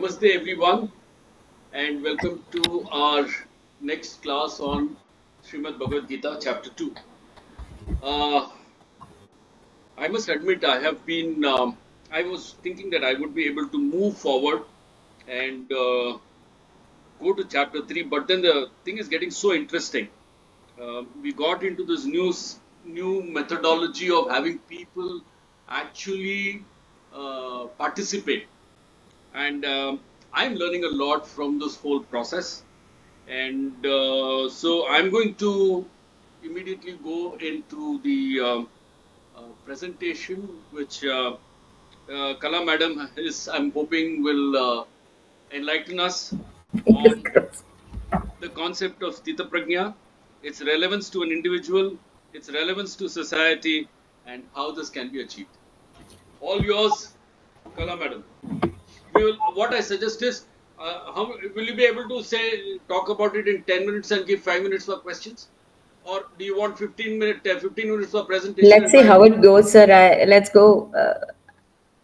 Namaste everyone and welcome to our next class on Srimad Bhagavad-gita chapter 2. Uh, I must admit I was thinking that I would be able to move forward and go to chapter 3, but then the thing is getting so interesting. We got into this new methodology of having people actually participate, and I'm learning a lot from this whole process. And so I'm going to immediately go into the presentation, which Kala Madam I'm hoping, will enlighten us Fingers on crossed. the concept of Sthithaprajna, its relevance to an individual, its relevance to society, and how this can be achieved. All yours, Kala Madam. What I suggest is, how will you be able to talk about it in 10 minutes and give 5 minutes for questions, or do you want 15 minutes for presentation Let's and see 5 how minutes? it goes, sir. Let's go.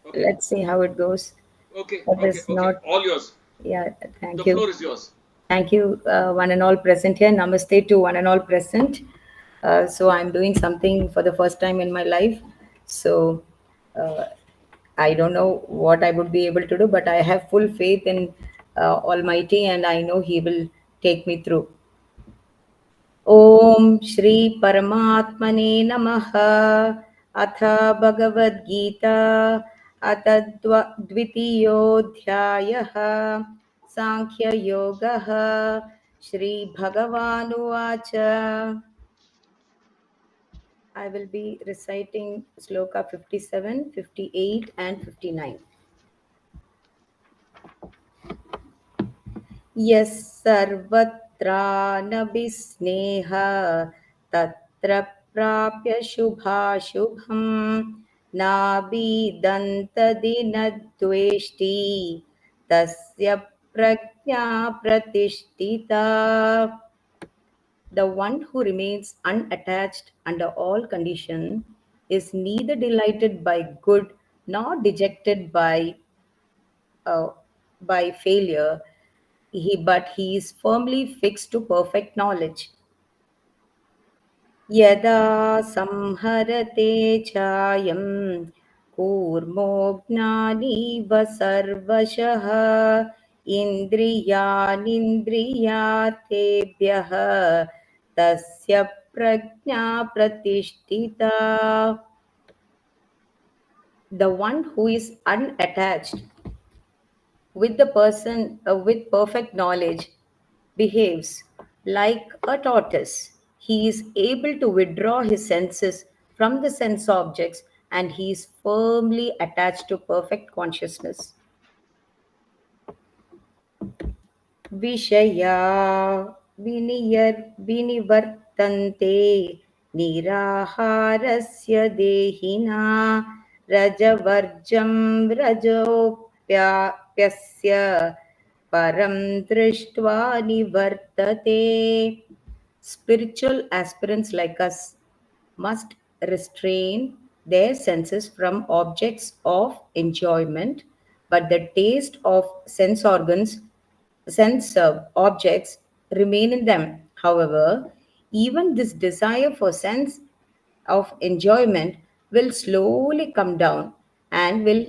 Okay, Let's see how it goes. okay, That okay, is okay. not, All yours. yeah, The thank you. floor is yours. Thank you, one and all present here. Namaste to one and all present. So, I'm doing something for the first time in my life. So, uh, I don't know what I would be able to do, but I have full faith in Almighty and I know He will take me through. ॐ श्री परमात्मने नमः। अथ भगवद्गीता अथ द्वितीयोऽध्यायः साङ्ख्ययोगः। श्रीभगवानुवाच। I will be reciting sloka 57, 58 and 59. यः सर्वत्रानभिस्नेह तत्र प्राप्य शुभाशुभम् नाभिदन्तदिनद्वेष्टि तस्य प्रज्ञा प्रतिष्ठिता. The one who remains unattached under all conditions is neither delighted by good nor dejected uh, by failure, but he is firmly fixed to perfect knowledge. यदा संहरते चायं कूर्मो ज्ञानीव सर्वशः इन्द्रियाणीन्द्रियार्थेभ्यः तस्य प्रज्ञा प्रतिष्ठिता. The one who is unattached with the person with perfect knowledge behaves like a tortoise. He is able to withdraw his senses from the sense objects and he is firmly attached to perfect consciousness. विषया विनिवर्तन्ते निराहारस्य देहिना रजवर्जं रजोप्याप्यस्य परं दृष्ट्वा निवर्तते. Spiritual aspirants like us must restrain their senses from objects of enjoyment, but the taste of sense objects remain in them. However, even this desire for sense of enjoyment will slowly come down and will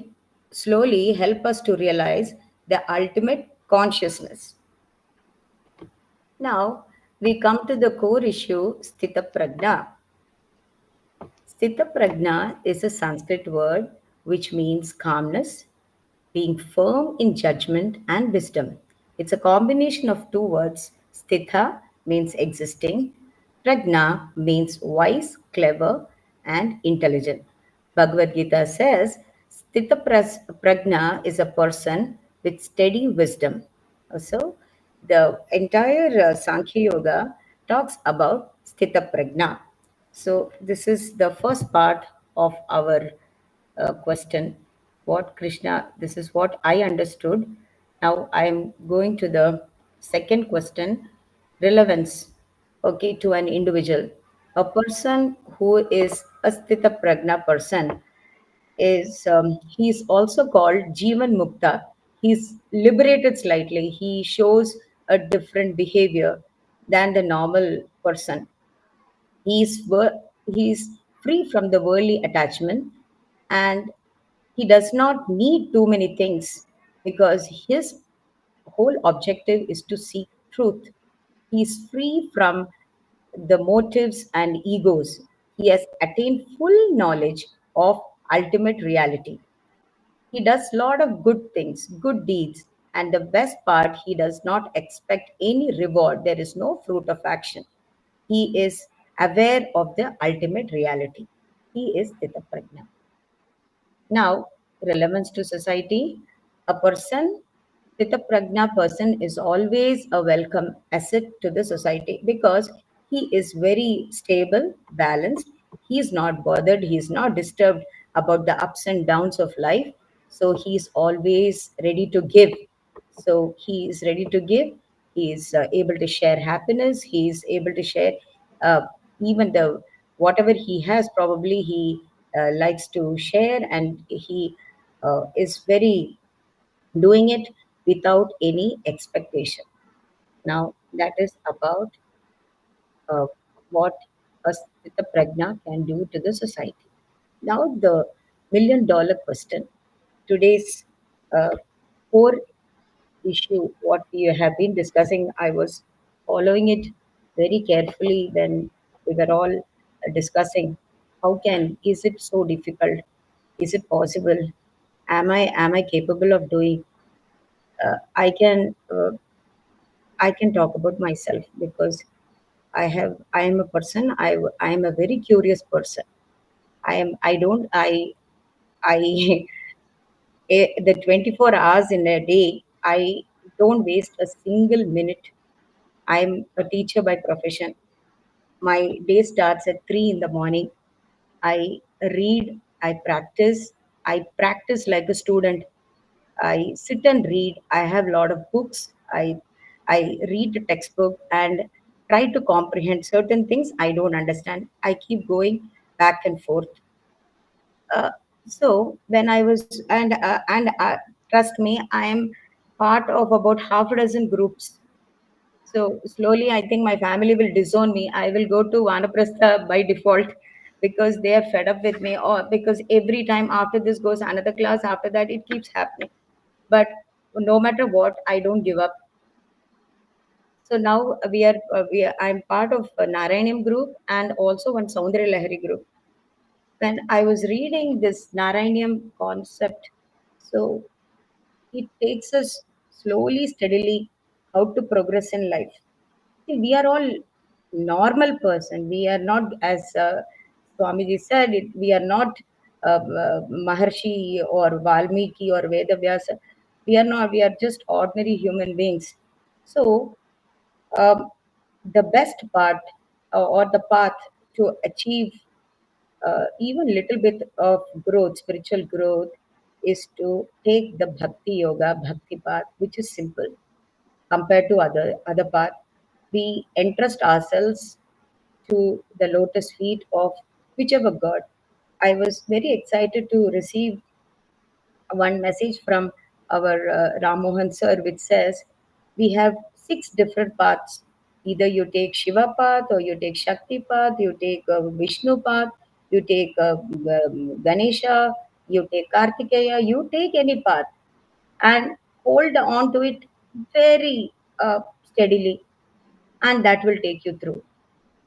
slowly help us to realize the ultimate consciousness. Now, we come to the core issue, Sthitaprajna. Sthitaprajna is a Sanskrit word which means calmness, being firm in judgment and wisdom. It's a combination of two words. Sthitha means existing, Prajna means wise, clever, and intelligent. Bhagavad Gita says Sthita Prajna is a person with steady wisdom. So, the entire Sankhya Yoga talks about Sthita Prajna. So, this is the first part of our question. What Krishna, this is what I understood. Now I am going to the second question, relevance, okay, to an individual. A person who is a Sthita Prajna person is, he is also called Jivan Mukta. He's liberated slightly. He shows a different behavior than the normal person. He's free from the worldly attachment, and he does not need too many things because his whole objective is to seek truth. He's free from the motives and egos. He has attained full knowledge of ultimate reality. He does lot of good things, good deeds, and the best part, he does not expect any reward. There is no fruit of action. He is aware of the ultimate reality. He is Sthithaprajna. Now, relevance to society. A person, Sthithaprajna person, is always a welcome asset to the society because he is very stable, balanced. He is not bothered, he is not disturbed about the ups and downs of life. So he is always ready to give. So he is ready to give. He is able to share happiness. He is able to share uh, even the whatever he has. Probably he likes to share, and he is very doing it without any expectation. Now that is about uh, what a Sthita Prajna can do to the society. Now the million-dollar question. Today's uh, core issue, what we have been discussing, I was following it very carefully when we were all discussing how can, is it so difficult? Is it possible? Am I capable of doing? I can talk about myself because I am a person, I am a very curious person. I don't I the 24 hours in a day, I don't waste a single minute. I'm a teacher by profession. My day starts at 3 in the morning. I read, I practice like a student. I sit and read. I have a lot of books. I read the textbook and try to comprehend certain things I don't understand. I keep going back and forth. Uh, so when I was and trust me, I am part of about half a dozen groups. So slowly, I think my family will disown me. I will go to Vanaprastha by default because they are fed up with me, or because every time after this goes another class, after that, it keeps happening. But no matter what, I don't give up. So now I'm part of a Narayaniam group and also one Saundara Lahari group. When I was reading this Narayaniam concept, so it takes us slowly, steadily how to progress in life. See, we are all normal person. We are not, as Swamiji said, we are not Maharshi or Valmiki or Vedavyasa. We are not. We are just ordinary human beings. So um, the best part or the path to achieve even little bit of growth, spiritual growth, is to take the bhakti yoga, bhakti path, which is simple compared to other path. We entrust ourselves to the lotus feet of whichever god. I was very excited to receive one message from our Ram Mohan sir, which says we have six different paths. Either you take Shiva path, or you take Shakti path, you take Vishnu path, you take Ganesha, you take Kartikeya, you take any path and hold on to it very steadily, and that will take you through.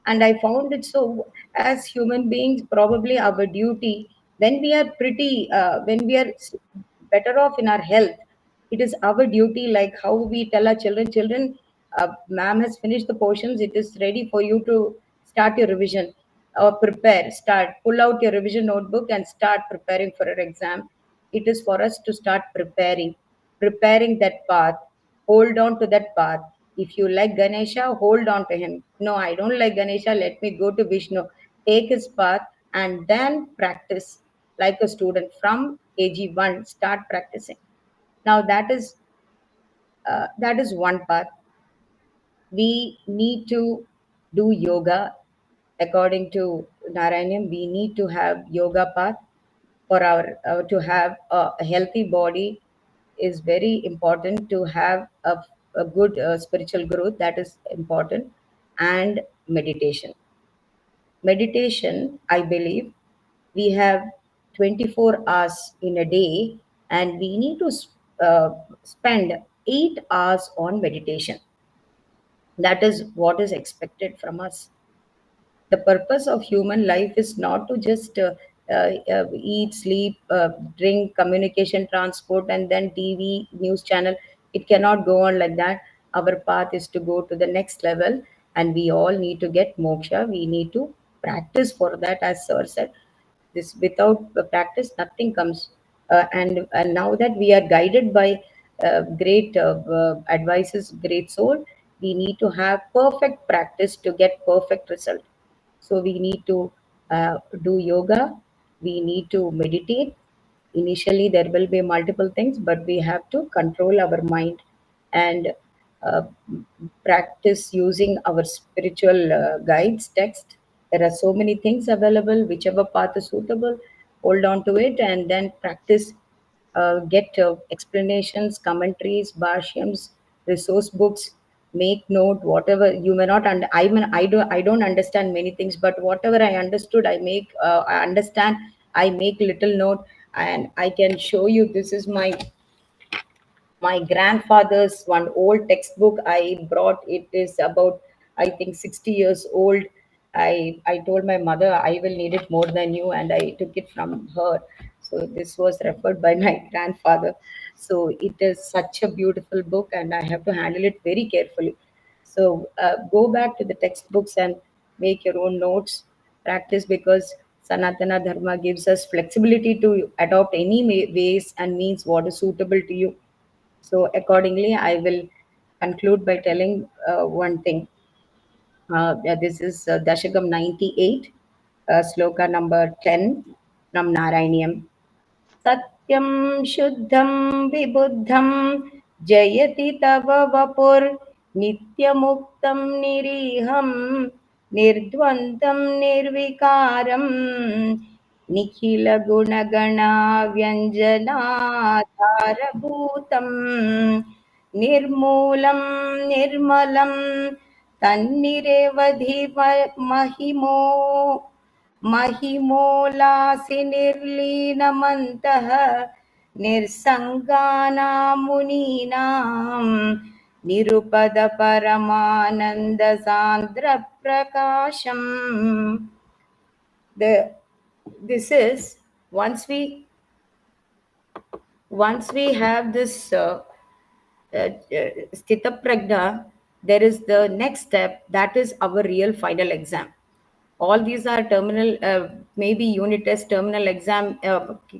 And I found it so, as human beings, probably our duty, when we are when we are better off in our health, it is our duty, like how we tell our children, ma'am has finished the portions, it is ready for you to start your revision or prepare, start, pull out your revision notebook and start preparing for your exam. It is for us to start preparing that path. Hold on to that path. If you like Ganesha, hold on to him. No, I don't like Ganesha, let me go to Vishnu. Take his path and then practice like a student from KG1. Start practicing. Now that is one path. We need to do yoga according to Narayaniam. We need to have yoga path for our to have a healthy body. is very important to have a good spiritual growth. That is important. And meditation. Meditation, I believe, we have 24 hours in a day, and we need to spend 8 hours on meditation. That is what is expected from us. The purpose of human life is not to just eat, sleep, drink, communication, transport, and then TV, news channel. It cannot go on like that. Our path is to go to the next level, and we all need to get moksha. We need to practice for that, as Sir said. This without practice, nothing comes. And now that we are guided by great advices, great soul, we need to have perfect practice to get perfect result. So we need to do yoga, we need to meditate. Initially, there will be multiple things, but we have to control our mind and uh, practice using our spiritual guides text. There are so many things available. Whichever path is suitable, hold on to it and then practice. Get explanations, commentaries, bhashyams, resource books. Make note whatever you may not. I mean, I don't understand many things, but whatever I understood, I understand. I make little note, and I can show you. This is my grandfather's one old textbook I brought. It is about, I think, 60 years old. I told my mother I will need it more than you, and I took it from her. So this was referred by my grandfather. So it is such a beautiful book, and I have to handle it very carefully. So go back to the textbooks and make your own notes. Practice, because Sanatana Dharma gives us flexibility to adopt any ways and means what is suitable to you. So accordingly, I will conclude by telling one thing. This is Dashakam 98, sloka number 10 from Narayanyam. Satyam Shuddham Vibuddham Jayati Tava Vapur Nityamuktam Niriham Nirdvantam Nirvikaram Nikhila Gunagana Vyanjanadharabhutam Nirmulam Nirmalam Tannirevadhi Mahimo महिमोलासि निर्लीनमन्तः निर्सङ्गानामुनीनां निरुपदपरमानन्दसान्द्रप्रकाशम्. The this is once we have this Sthithaprajna, there is the next step, that is our real final exam. All these are terminal, maybe unit test, terminal exam.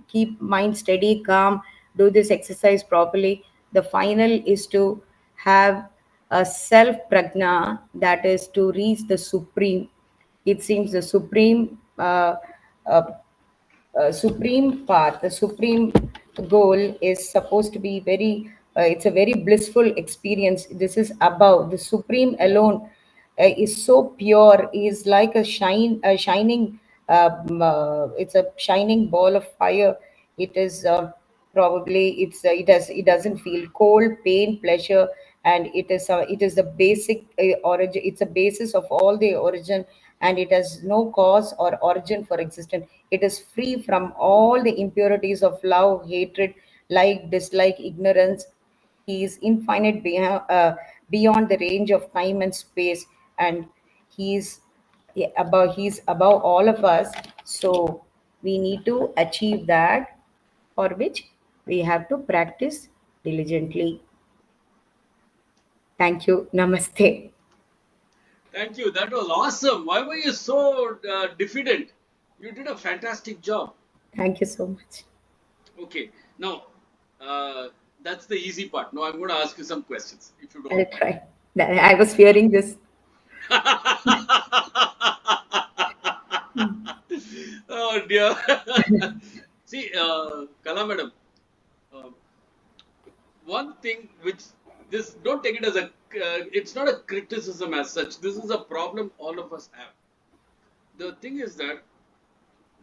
Keep mind steady, calm, do this exercise properly. The final is to have a self prajna, that is to reach the supreme. It seems the uh, supreme path, the supreme goal is supposed to be it's a very blissful experience. This is above. The supreme alone is so pure, is like a shining, it's a shining ball of fire. It is probably it doesn't feel cold, pain, pleasure, and it is the basic origin. It's a basis of all the origin, and it has no cause or origin for existence. It is free from all the impurities of love, hatred, like, dislike, ignorance. He is infinite beyond the range of time and space, and he's he's above all of us. So we need to achieve that, for which we have to practice diligently. Thank you. Namaste. Thank you. That was awesome. Why were you so diffident? You did a fantastic job. Thank you so much. Okay. Now, uh, that's the easy part. Now, I'm going to ask you some questions, if you I'll don't mind. try. I was fearing this. Oh dear. See, Kala madam, uh, one thing which this don't take it as a it's not a criticism as such. This is a problem all of us have. The thing is that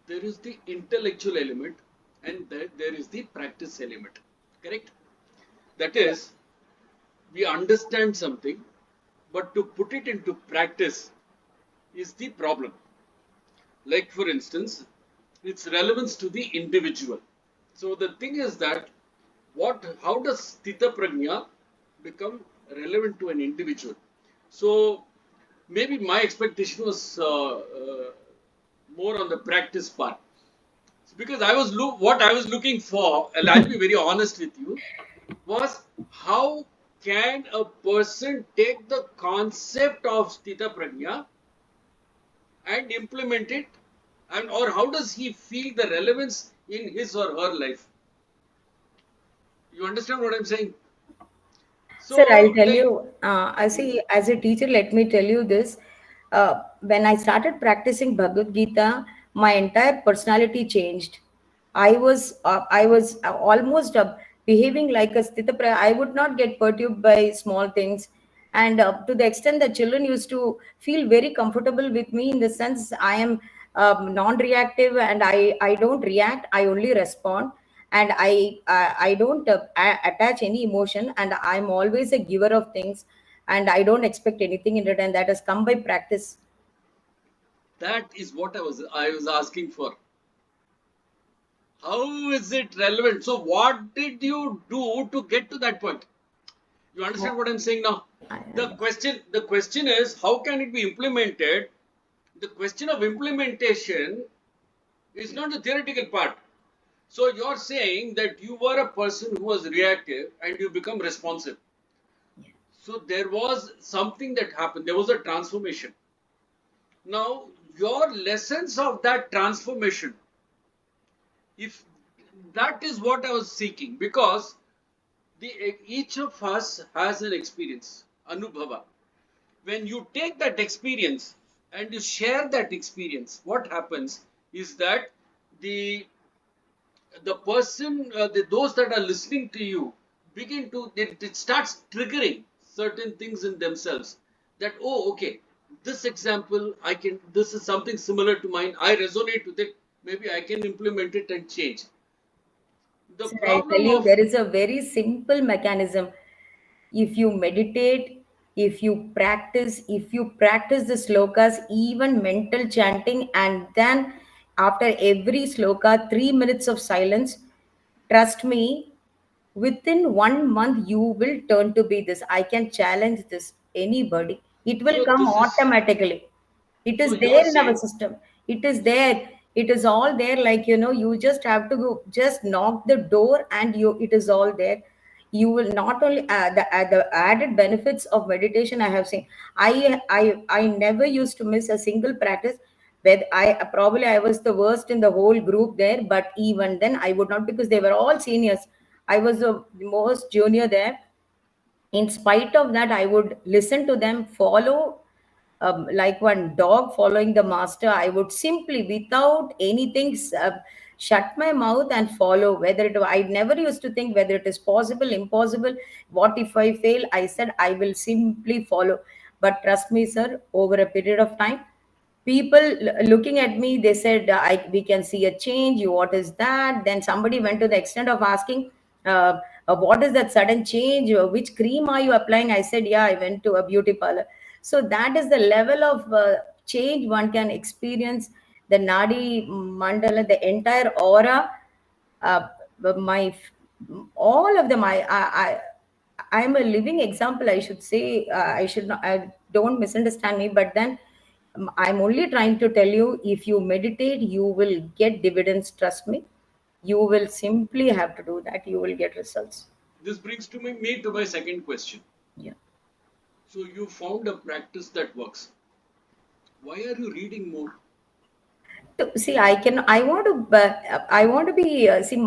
there is the intellectual element and there is the practice element. Correct? That is, we understand something, but to put it into practice is the problem. Like, for instance, its relevance to the individual. So the thing is that how does Sthithaprajna become relevant to an individual? So maybe my expectation was more on the practice part. Because what I was looking for, and I'll be very honest with you, was how can a person take the concept of Sthita Prajna and implement it, and or how does he feel the relevance in his or her life? You understand what I'm saying? Sir, I'll So, tell like, you, I see, as a teacher, let me tell you this. When I started practicing Bhagavad Gita, my entire personality changed. I was almost behaving like a Sthitapra. I would not get perturbed by small things. And to the extent that children used to feel very comfortable with me in the sense I am non-reactive and I don't react, I only respond, and I don't attach any emotion, and I'm always a giver of things, and I don't expect anything in return. That has come by practice. that is what I was asking for. How is it relevant? So, what did you do to get to that point? You understand what I'm saying now? I, The question is, how can it be implemented? The question of implementation is not the theoretical part. So you're saying that you were a person who was reactive and you become responsive. So there was something that happened. There was a transformation. Now, your lessons of that transformation, if that is what I was seeking, because each of us has an experience, anubhava. When you take that experience and you share that experience, what happens is that the those that are listening to you begin to it starts triggering certain things in themselves, that, oh, okay, this example, this is something similar to mine, I resonate with it, maybe I can implement it and change the sir, I'll tell problem you, of. there is a very simple mechanism. If you meditate, if you practice the slokas, even mental chanting, and then after every sloka, 3 minutes of silence, trust me, within 1 month, you will turn to be this. I can challenge this anybody. It will So come this is automatically. It so is you're there in our saying system. It is there. It is all there. Like, you just have to go, just knock the door, and it is all there. You will not only the added benefits of meditation I have seen. I never used to miss a single practice. Where I was the worst in the whole group there, but even then I would not, because they were all seniors. I was the most junior there. In spite of that, I would listen to them, follow, like one dog following the master. I would simply, without anything, shut my mouth and follow. I never used to think whether it is possible, impossible, what if I fail. I said I will simply follow. But trust me, sir, over a period of time, people looking at me, they said, we can see a change. What is that? Then somebody went to the extent of asking, what is that sudden change? Which cream are you applying? I said, yeah, I went to a beauty parlor. So that is the level of change one can experience. The nadi mandala, the entire aura, uh, my all of them, I am a living example, I should say. I should not, I don't misunderstand me, but then I'm only trying to tell you, if you meditate, you will get dividends. Trust me. You will simply have to do that. You will get results. this brings me to my second question. Yeah. So you found a practice that works. Why are you reading more? So, see, I want to be, see,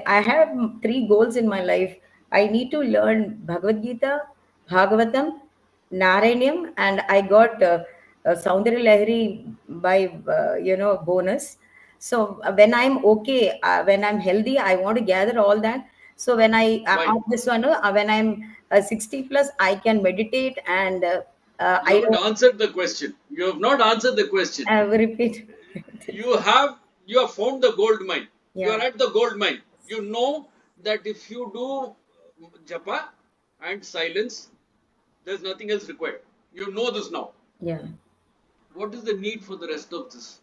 I have three goals in my life. I need to learn Bhagavad Gita, Bhagavatam, Narayanyam, and I got Saundarya Lahari by, bonus. So when I'm okay, when I'm healthy, I want to gather all that. So when Why? of this one, when I'm 60 plus, I can meditate, and You I haven't don't answered the question. You have not answered the question. repeat. You have found the gold mine. You Yeah. are at the gold mine. You know that if you do japa and silence. There's nothing else required. You know this now. Yeah. What is the need for the rest of this?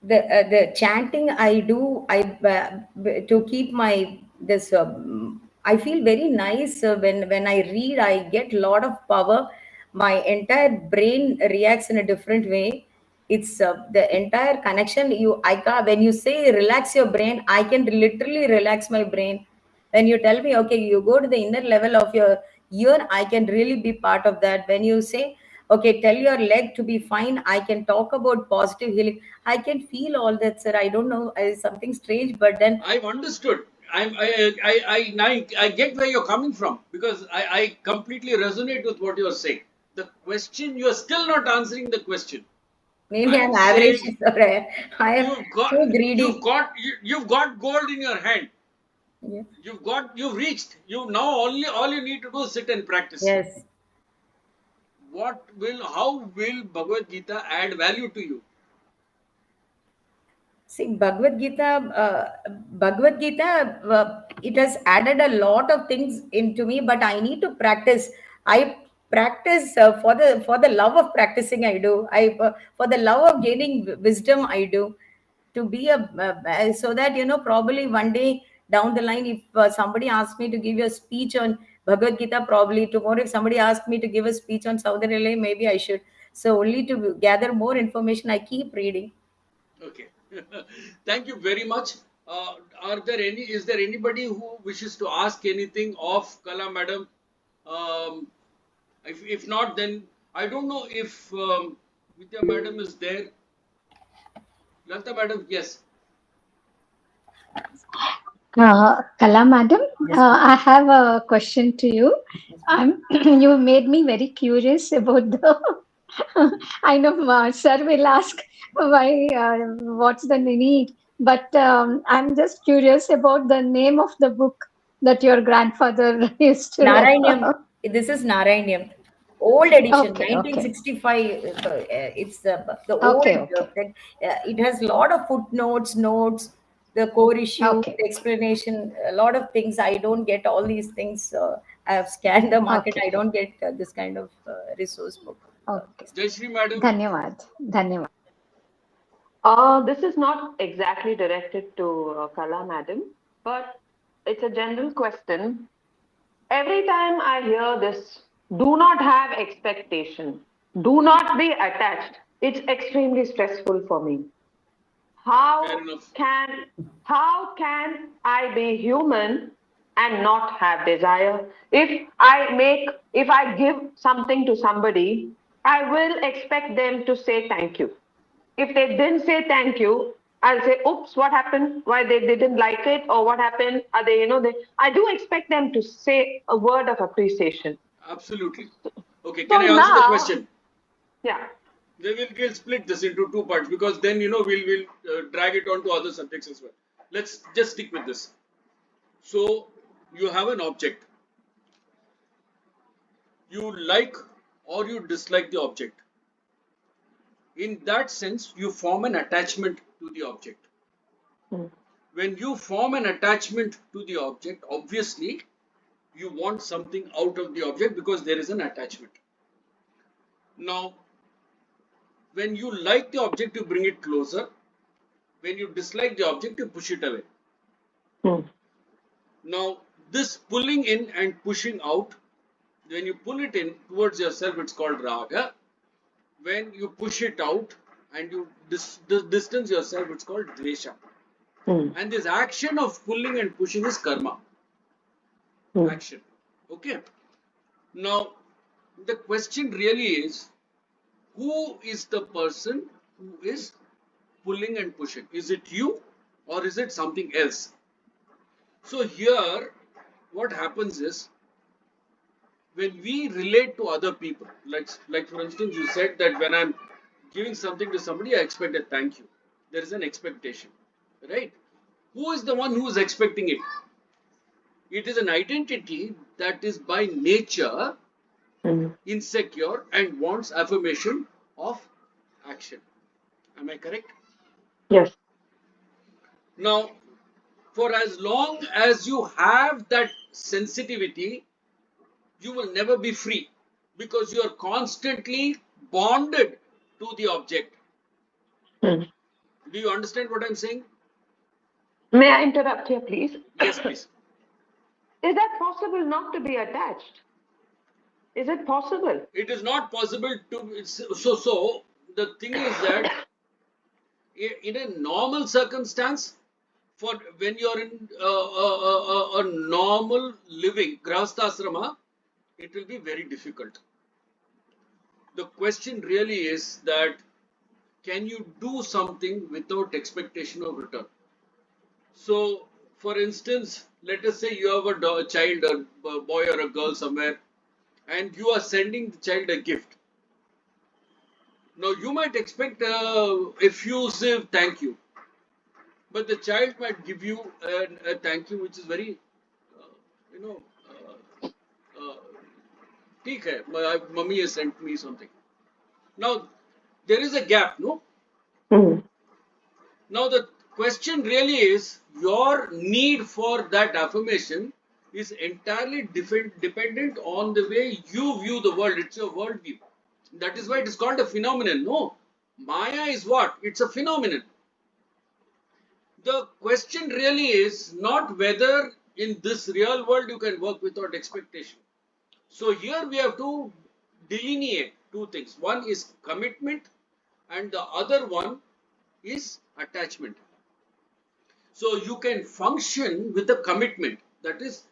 The chanting I do, to keep my this. I feel very nice when I read. I get a lot of power. My entire brain reacts in a different way. It's the entire connection. When you say relax your brain, I can literally relax my brain. When you tell me, okay, you go to the inner level of your ear, I can really be part of that. When you say, okay, tell your leg to be fine, I can talk about positive healing. I can feel all that, sir. I don't know, something strange, but then I've understood. I get where you're coming from, because I completely resonate with what you're saying. The question, you're still not answering the question. maybe I'm I'm average, saying sir. I am too greedy. you've got gold in your hand. Yeah. You've reached. You now only all you need to do is sit and practice. Yes. How will Bhagavad Gita add value to you? See, Bhagavad Gita, it has added a lot of things into me, but I need to practice. I practice for the love of practicing. I do. For the love of gaining wisdom. I do. To be so that probably one day down the line, if somebody asks me to give you a speech on Bhagavad Gita, probably tomorrow, if somebody asks me to give a speech on Southern LA, maybe I should. So only to gather more information, I keep reading. Okay. Thank you very much. Is there anybody who wishes to ask anything of Kala Madam? Um, if not, then I don't know if Vidya Madam is there. Lata Madam, yes. Kala madam, Yes. I have a question to you. You made me very curious about the. I know sir will ask why, what's the need, but I'm just curious about the name of the book that your grandfather used to Narayanyam. refer. This is Narayanyam. Old edition, Okay, okay, 1965. It's the old. okay, okay, It has a lot of footnotes, notes, the core issue, okay, the explanation, a lot of things. I don't get all these things. I have scanned the market. okay, I don't get this kind of resource book. okay. Jai Shri Madam. Dhanyavad, dhanyavad. This is not exactly directed to Kala Madam, but it's a general question. Every time I hear this, do not have expectation, do not be attached, it's extremely stressful for me. Fair How enough. can how can I be human and not have desire? If I give something to somebody, I will expect them to say thank you. If they didn't say thank you, I'll say, oops, what happened? Why they didn't like it, or what happened? Are I do expect them to say a word of appreciation. Absolutely. Okay, can So I answer the now, question? yeah. We'll split this into two parts, because then we'll drag it on to other subjects as well. Let's just stick with this. So you have an object. You like or you dislike the object. In that sense, you form an attachment to the object. Mm. When you form an attachment to the object, obviously you want something out of the object, because there is an attachment. Now, when you like the object, you bring it closer. When you dislike the object, you push it away. Mm. Now, this pulling in and pushing out, when you pull it in towards yourself, it's called raga. When you push it out and you distance yourself, it's called dvesha. Mm. And this action of pulling and pushing is karma. Mm. Action. Okay. Now, the question really is, who is the person who is pulling and pushing? Is it you, or is it something else? So here, what happens is, when we relate to other people, like for instance, you said that when I'm giving something to somebody, I expect a thank you. There is an expectation, right? Who is the one who is expecting it? It is an identity that is by nature Mm. insecure and wants affirmation of action. Am I correct? Yes. Now, for as long as you have that sensitivity, you will never be free because you are constantly bonded to the object. Hmm. Do you understand what I'm saying? May I interrupt here, please? Yes, please. Is that possible not to be attached? Is it possible? It is not possible to. So the thing is that in a normal circumstance, for when you're in a normal living, grahasthasrama, it will be very difficult. The question really is that can you do something without expectation of return? So, for instance, let us say you have a child, a boy or a girl somewhere, and you are sending the child a gift. Now, you might expect a effusive thank you, but the child might give you a thank you which is very, you know, ठीक है, mummy has sent me something. Now, there is a gap, no? Hmm. Now, the question really is your need for that affirmation is entirely dependent on the way you view the world. It's your worldview. That is why it is called a phenomenon. No, Maya is what? It's a phenomenon. The question really is not whether in this real world you can work without expectation. So, here we have to delineate two things. One is commitment, and the other one is attachment. So you can function with a commitment. That is,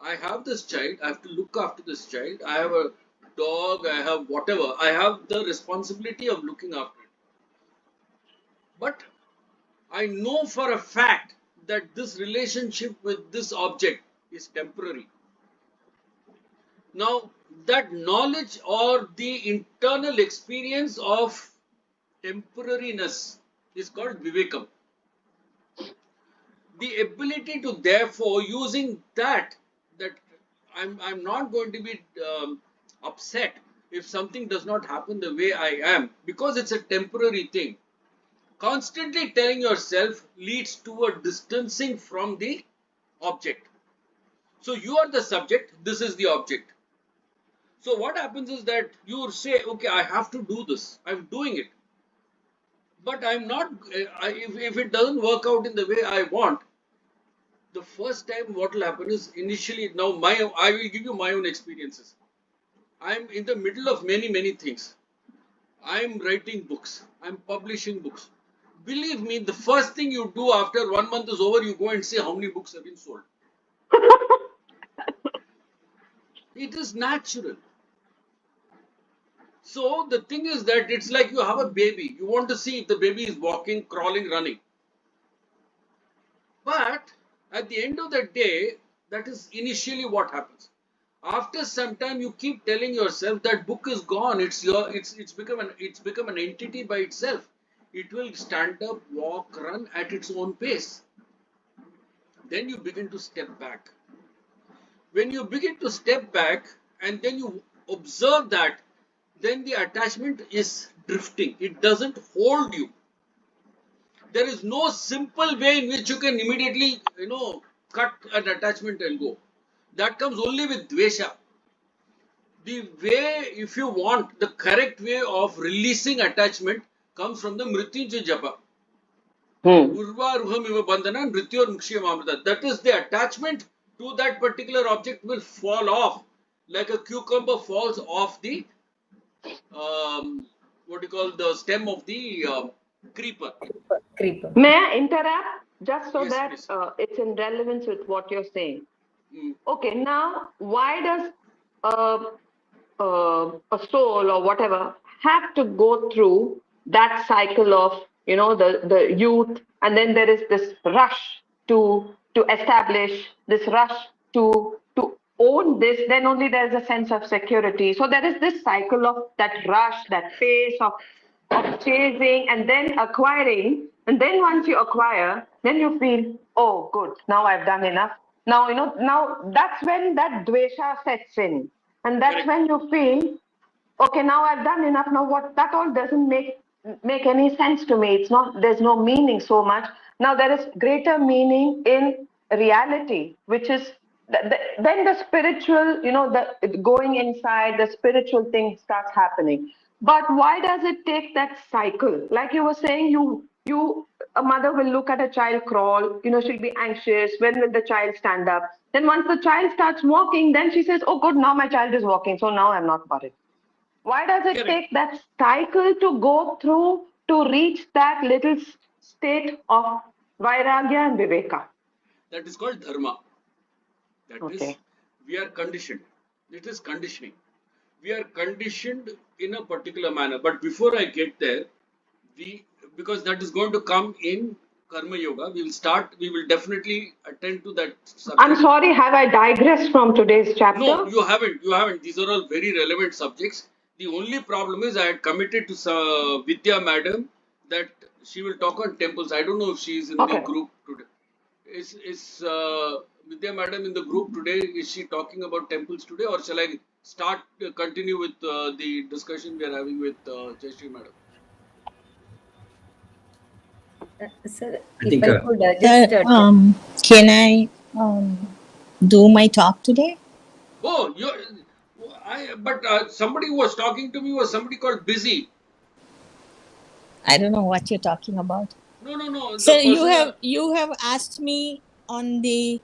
I have this child, I have to look after this child, I have a dog, I have whatever, I have the responsibility of looking after it. But I know for a fact that this relationship with this object is temporary. Now, that knowledge or the internal experience of temporariness is called vivekam. The ability to therefore using that I'm not going to be upset if something does not happen the way I am because it's a temporary thing. Constantly telling yourself leads to a distancing from the object. So you are the subject, this is the object. So what happens is that you say, okay, I have to do this, I'm doing it, but I'm not if it doesn't work out in the way I want, the first time what will happen is initially, now I will give you my own experiences. I'm in the middle of many things. I'm writing books, I'm publishing books. Believe me, the first thing you do after 1 month is over, you go and say how many books have been sold. It is natural. So the thing is that it's like you have a baby, you want to see if the baby is walking, crawling, running. But at the end of the day, that is initially what happens. After some time, you keep telling yourself that book is gone. It's become an entity by itself. It will stand up, walk, run at its own pace. Then you begin to step back. When you begin to step back and then you observe that, then the attachment is drifting. It doesn't hold you. There is no simple way in which you can immediately, cut an attachment and go. That comes only with dvesha. The way, if you want, the correct way of releasing attachment comes from the Mrityunjay Japa. Urva Ruham Iva Bandhana, Mrityor Mukshya Mamrita. That is, the attachment to that particular object will fall off like a cucumber falls off the, the stem of the creeper. Creeper. May I interrupt just so Yes, that please. it's in relevance with what you're saying? Mm. Okay, now why does a soul or whatever have to go through that cycle of the youth, and then there is this rush to establish, this rush to own this, then only there's a sense of security. So there is this cycle of that rush, that phase of chasing and then acquiring, and then once you acquire, then you feel, oh good, now I've done enough. Now now that's when that dvesha sets in, and that's Correct. when you feel, okay, now I've done enough. Now what, that all doesn't make any sense to me. It's not, there's no meaning so much. Now there is greater meaning in reality, which is then the spiritual, the going inside, the spiritual thing starts happening. But why does it take that cycle? Like you were saying, a mother will look at a child crawl, she'll be anxious. When will the child stand up? Then once the child starts walking, then she says, oh, good, now my child is walking, so now I'm not worried. Why does it take that cycle to go through to reach that little state of vairagya and viveka? That is called dharma. That Okay. is, we are conditioned. It is conditioning. We are conditioned in a particular manner. But before I get there, because that is going to come in Karma Yoga, we will definitely attend to that subject. I'm sorry, have I digressed from today's chapter? No, you haven't. You haven't. These are all very relevant subjects. The only problem is I had committed to Vidya madam that she will talk on temples. I don't know if she is in the group today. Is Vidya madam in the group today? Is she talking about temples today, or shall I continue with the discussion we are having with Jayashree madam? Sir, I think, if I could just can I do my talk today? Oh, but somebody who was talking to me was somebody called Busy. I don't know what you're talking about. No. So you have asked me on the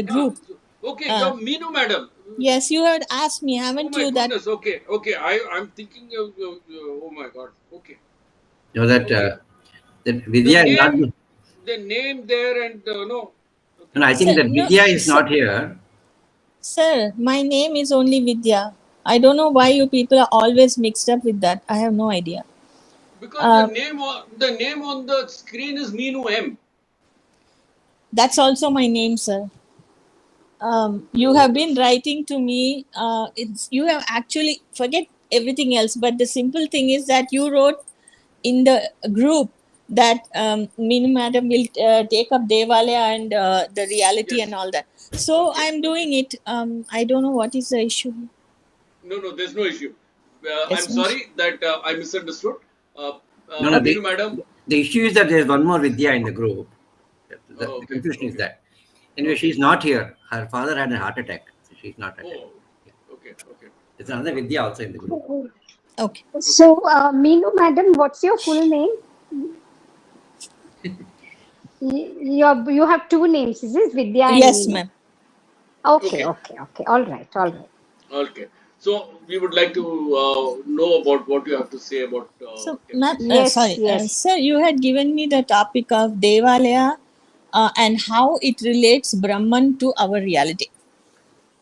group. Okay, you're Meenu madam. Yes, you had asked me, haven't you? Oh my goodness. Okay. I'm thinking of. Oh my God. Okay. No, that Vidya is not. The name there and no. No, I think that Vidya is not here. Sir, my name is only Vidya. I don't know why you people are always mixed up with that. I have no idea. Because the name on the screen is Meenu M. That's also my name, sir. You have been writing to me. You have actually forget everything else, but the simple thing is that you wrote in the group that Meenu madam will take up Devalaya and the reality and all that. So I'm doing it. I don't know what is the issue. No, there's no issue. I'm sorry that I misunderstood. No, madam. The issue is that there's one more Vidya in the group. The confusion is that. Anyway, she's not here. Her father had a heart attack. So she's not attending. Okay. There's another Vidya also in the group. Okay. So, Meenu madam, what's your full name? You have two names, is it Vidya and Yes, Meenu? ma'am. Okay. All right. Okay. So we would like to know about what you have to say about. Yes. Sir, you had given me the topic of Devalaya and how it relates Brahman to our reality.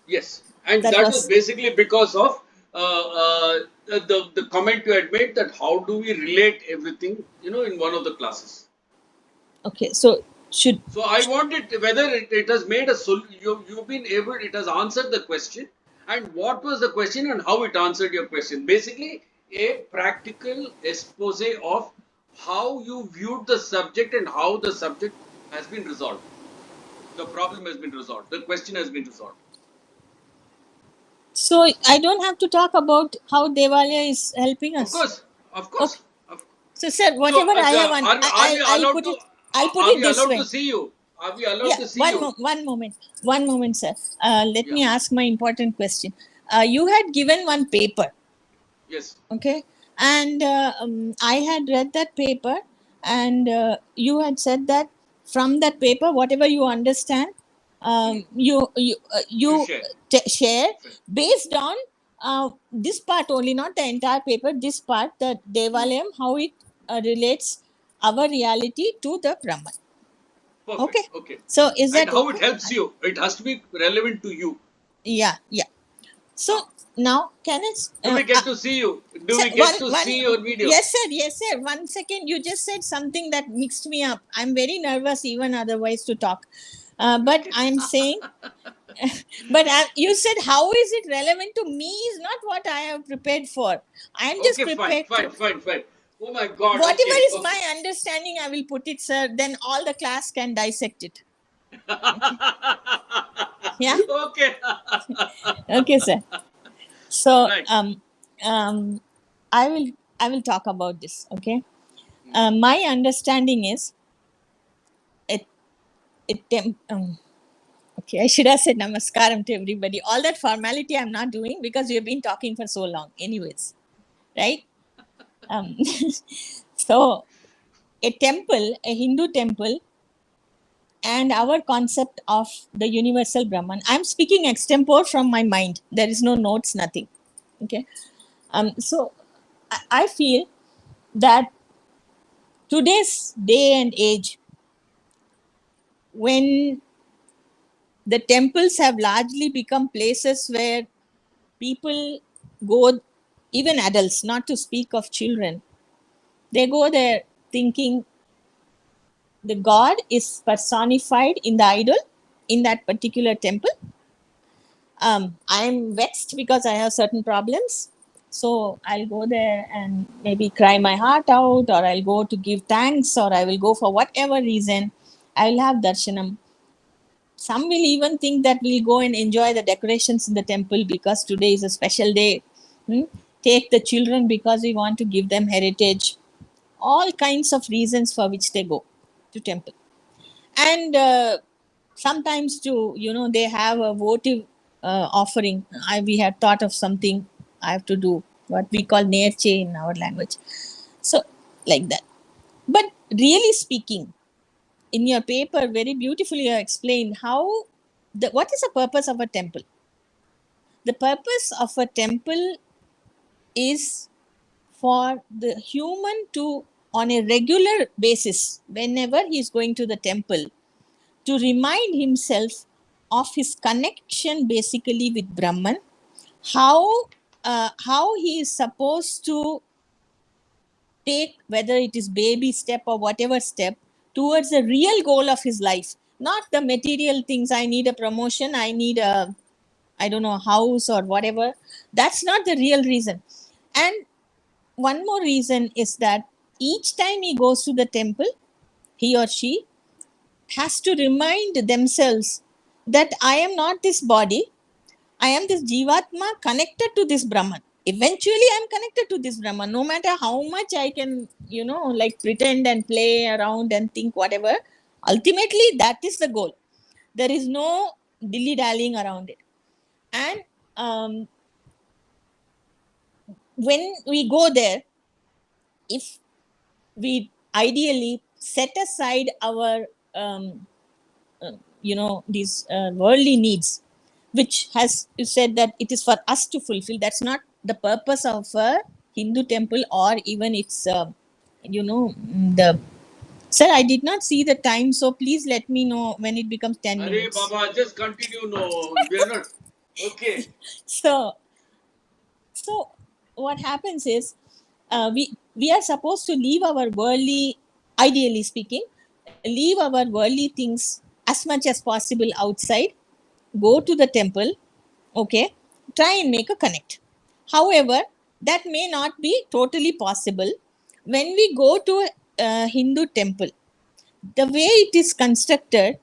Yes, and that was basically because of the comment you had made that how do we relate everything, in one of the classes. Okay, so I wanted whether it has made you've been able, it has answered the question, and what was the question and how it answered your question. Basically, a practical expose of how you viewed the subject and how the subject has been resolved. The problem has been resolved. The question has been resolved. So I don't have to talk about how Devalaya is helping us. Of course. Okay. So, sir, whatever I have, I'll put it this way. Are we allowed to see you? Are we allowed to see you? One moment, sir. Let me ask my important question. You had given one paper. Yes. Okay. And I had read that paper, and you had said that from that paper, whatever you understand, you share based on this part only, not the entire paper. This part, the Devalayam, how it relates our reality to the Brahman. Perfect. Okay. So is that how it helps you? It has to be relevant to you. Yeah. So now, can it? Do we get to see you? Do we get to see your video? Yes, sir. 1 second. You just said something that mixed me up. I'm very nervous, even otherwise, to talk. But I'm saying, you said, how is it relevant to me is not what I have prepared for. I'm just prepared. Fine. Oh my God. Whatever is my understanding, I will put it, sir. Then all the class can dissect it. Yeah? Okay. Okay, sir. So, I will talk about this. Okay. My understanding is okay. Okay, I should have said namaskaram to everybody. All that formality I'm not doing because we have been talking for so long. Anyways, right? So, a temple, a Hindu temple, and our concept of the universal Brahman. I'm speaking extempore from my mind. There is no notes, nothing. Okay. So, I feel that today's day and age, when the temples have largely become places where people go, even adults, not to speak of children, they go there thinking the god is personified in the idol in that particular temple. I'm vexed because I have certain problems. So I'll go there and maybe cry my heart out, or I'll go to give thanks, or I will go for whatever reason. I'll have darshanam. Some will even think that we'll go and enjoy the decorations in the temple because today is a special day. Take the children because we want to give them heritage. All kinds of reasons for which they go to temple. And sometimes too, they have a votive offering. We had thought of something I have to do, what we call nerche in our language. So, like that. But really speaking, in your paper, very beautifully you explained what is the purpose of a temple. The purpose of a temple is for the human to, on a regular basis, whenever he is going to the temple, to remind himself of his connection basically with Brahman, how he is supposed to take, whether it is baby step or whatever step, towards the real goal of his life, not the material things. I need a promotion, I need a, I don't know, house or whatever. That's not the real reason. And one more reason is that each time he goes to the temple, he or she has to remind themselves that I am not this body, I am this Jivatma connected to this Brahman. Eventually, I am connected to this Brahman. No matter how much I can, like pretend and play around and think whatever, ultimately, that is the goal. There is no dilly-dallying around it. And when we go there, if we ideally set aside our, these worldly needs, which has said that it is for us to fulfill. That's not the purpose of a Hindu temple, or even its, the. Sir, I did not see the time, so please let me know when it becomes 10 Hare minutes. Baba, just continue. No, we are not. Okay. So what happens is, we are supposed to leave our worldly, ideally speaking, leave our worldly things as much as possible outside, go to the temple, okay, try and make a connect. However, that may not be totally possible. When we go to a Hindu temple, the way it is constructed,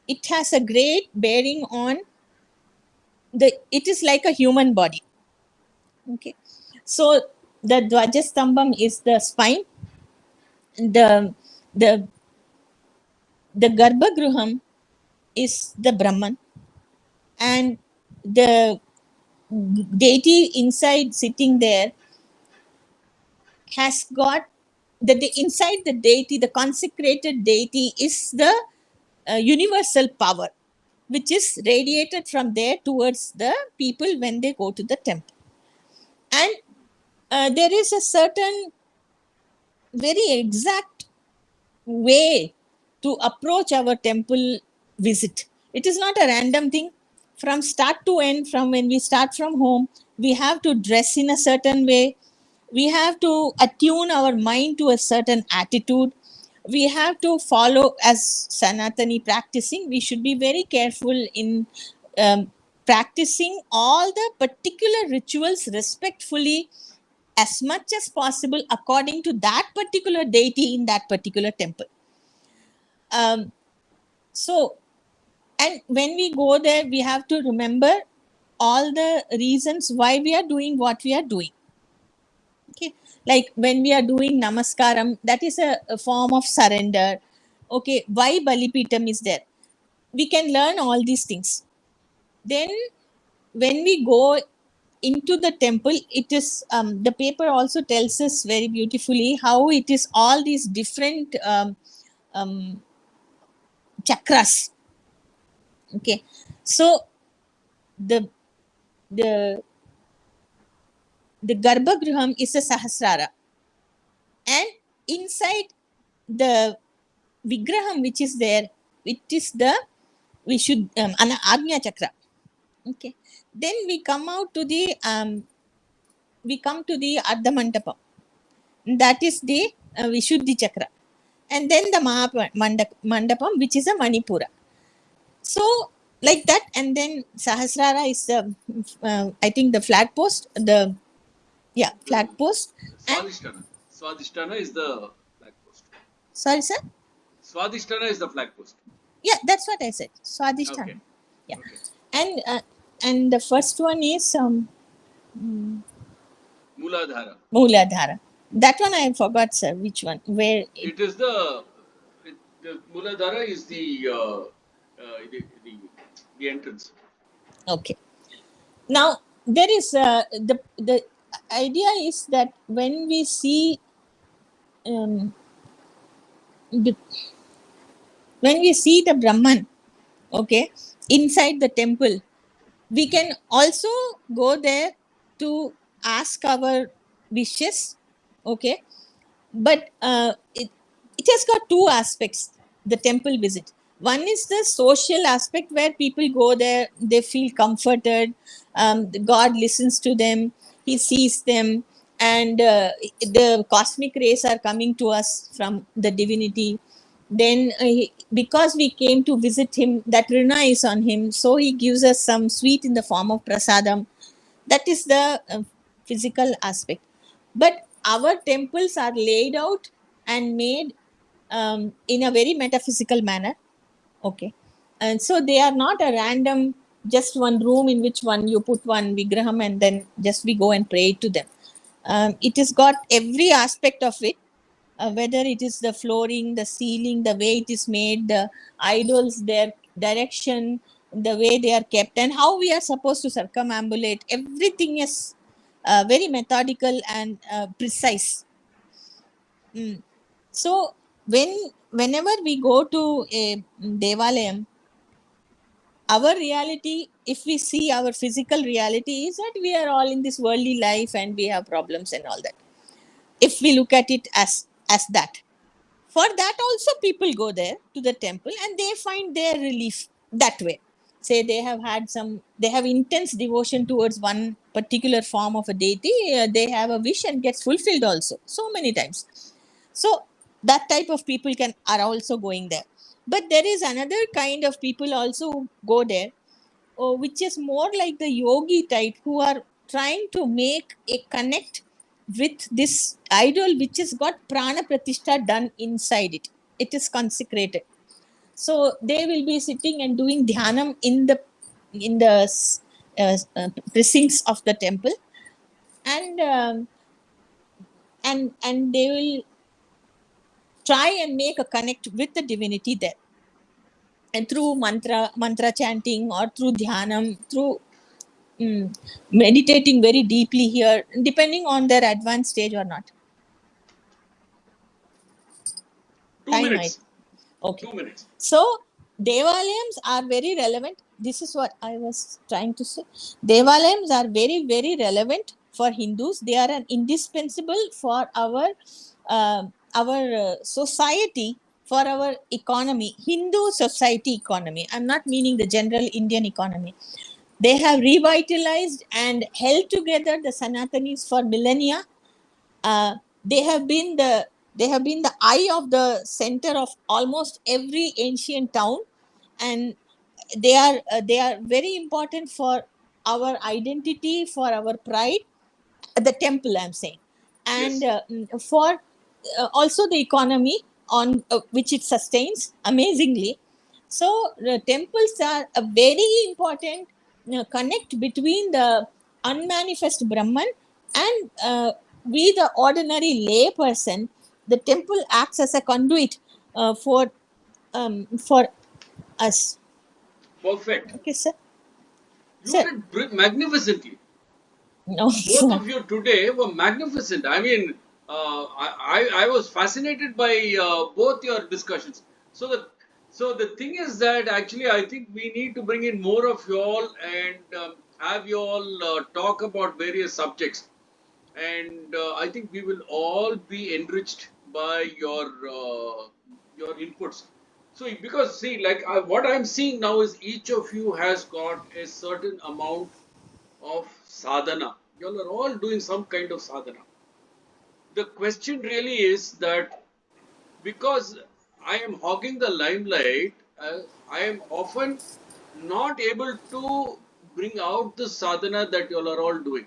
it has a great bearing on it is like a human body. Okay. So the Dvajastambham is the spine. The the the Garbhagruham is the Brahman, and the deity inside sitting there has got the inside the deity, the consecrated deity is the universal power, which is radiated from there towards the people when they go to the temple. And there is a certain very exact way to approach our temple visit. It is not a random thing. From start to end, from when we start from home, we have to dress in a certain way. We have to attune our mind to a certain attitude. We have to follow, as Sanatani practicing, we should be very careful in practicing all the particular rituals respectfully, as much as possible according to that particular deity in that particular temple. So, and when we go there, we have to remember all the reasons why we are doing what we are doing. Okay, like when we are doing namaskaram, that is a form of surrender. Okay, why Balipitam is there? we can learn all these things. Then when we go into the temple, it is the paper also tells us very beautifully how it is all these different chakras. Okay, so the Garbhagruham is a Sahasrara, and inside the Vigraham which is there, it is the Agnya Chakra. Okay, then we come to the Ardha Mandapam, that is the Vishuddhi Chakra, and then the Mandapam which is a Manipura. So like that, and then Sahasrara is the I think the flag post, flag post. Swadhisthana. Swadhisthana is the flag post. Sorry, sir? Swadhisthana is the flag post. Yeah, that's what I said. Swadhisthana. Okay. Yeah. Okay. And the first one is Mooladhara. That one I forgot, sir. Which one? Where? It is the Mooladhara is the entrance. Okay. Now there is the idea is that when we see when we see the Brahman, okay, inside the temple, we can also go there to ask our wishes, okay, but it has got two aspects, the temple visit. One is the social aspect where people go there, they feel comforted, God listens to them, he sees them, and the cosmic rays are coming to us from the divinity. Then because we came to visit him, that rina is on him, so he gives us some sweet in the form of prasadam. That is the physical aspect. But our temples are laid out and made in a very metaphysical manner. Okay. And so they are not a random, just one room in which you put one vigraham and then just we go and pray to them. It has got every aspect of it, whether it is the flooring, the ceiling, the way it is made, the idols, their direction, the way they are kept, and how we are supposed to circumambulate. Everything is very methodical and precise. So whenever we go to a devalayam, our reality, if we see our physical reality, is that we are all in this worldly life and we have problems and all that. If we look at it as that, for that also people go there to the temple and they find their relief that way. Say they have intense devotion towards one particular form of a deity, they have a wish and gets fulfilled also so many times. So that type of people are also going there. But there is another kind of people also who go there, which is more like the yogi type, who are trying to make a connect with this idol which has got prana pratishtha done inside it. It is consecrated. So they will be sitting and doing dhyanam in the precincts of the temple, and they will try and make a connect with the divinity there, and through mantra chanting or through dhyanam, through meditating very deeply here, depending on their advanced stage or not. 2 minutes. Okay. 2 minutes. So devalayams are very relevant. This is what I was trying to say. Devalayams are very, very relevant for Hindus. They are an indispensable for our society, for our economy, Hindu society economy. I'm not meaning the general Indian economy. They have revitalized and held together the Sanatanis for millennia. They have been the eye of the center of almost every ancient town, and they are very important for our identity, for our pride. The temple, I'm saying, and Yes. For also the economy on which it sustains amazingly. So the temples are a very important connect between the unmanifest Brahman and we, the ordinary lay person. The temple acts as a conduit for us. Perfect. Okay, sir. You Sir. did magnificently. No, Both sir. of you today were magnificent. I mean, I was fascinated by both your discussions. So the thing is that actually I think we need to bring in more of you all and have you all talk about various subjects. And I think we will all be enriched by your inputs. So because see, like what I'm seeing now is each of you has got a certain amount of sadhana. You all are all doing some kind of sadhana. The question really is that because I am hogging the limelight, I am often not able to bring out the sadhana that you all are all doing.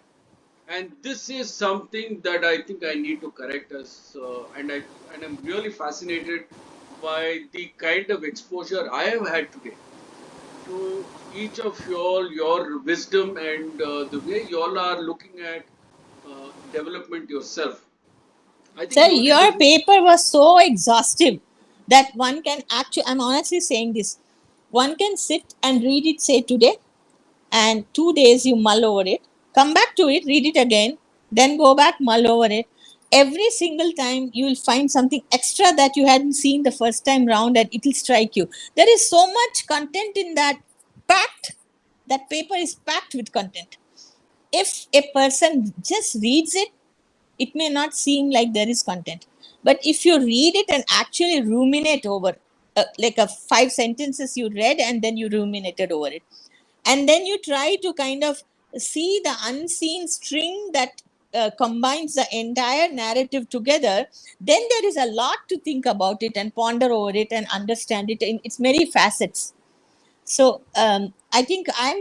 And this is something that I think I need to correct us. And I'm really fascinated by the kind of exposure I have had today to each of you all, your wisdom and the way you all are looking at development yourself. I think Sir, you all did your the paper was so exhaustive that one can actually, I'm honestly saying this, one can sit and read it, say today, and 2 days you mull over it, come back to it, read it again, then go back, mull over it. Every single time you will find something extra that you hadn't seen the first time round and it will strike you. There is so much content in that, packed. That paper is packed with content. If a person just reads it, it may not seem like there is content. But if you read it and actually ruminate over, like a 5 sentences you read and then you ruminated over it, and then you try to kind of see the unseen string that combines the entire narrative together, then there is a lot to think about it and ponder over it and understand it in its many facets. So I think I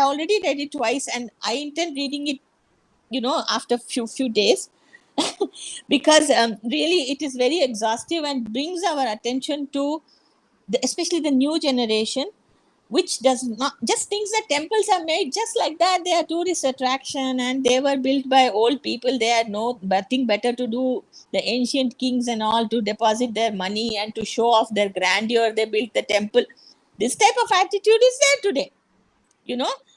already read it twice and I intend reading it, after few days, because really it is very exhaustive and brings our attention to especially the new generation, which does not just thinks that temples are made just like that. They are tourist attraction and they were built by old people. They had nothing better to do. The ancient kings and all, to deposit their money and to show off their grandeur, they built the temple. This type of attitude is there today,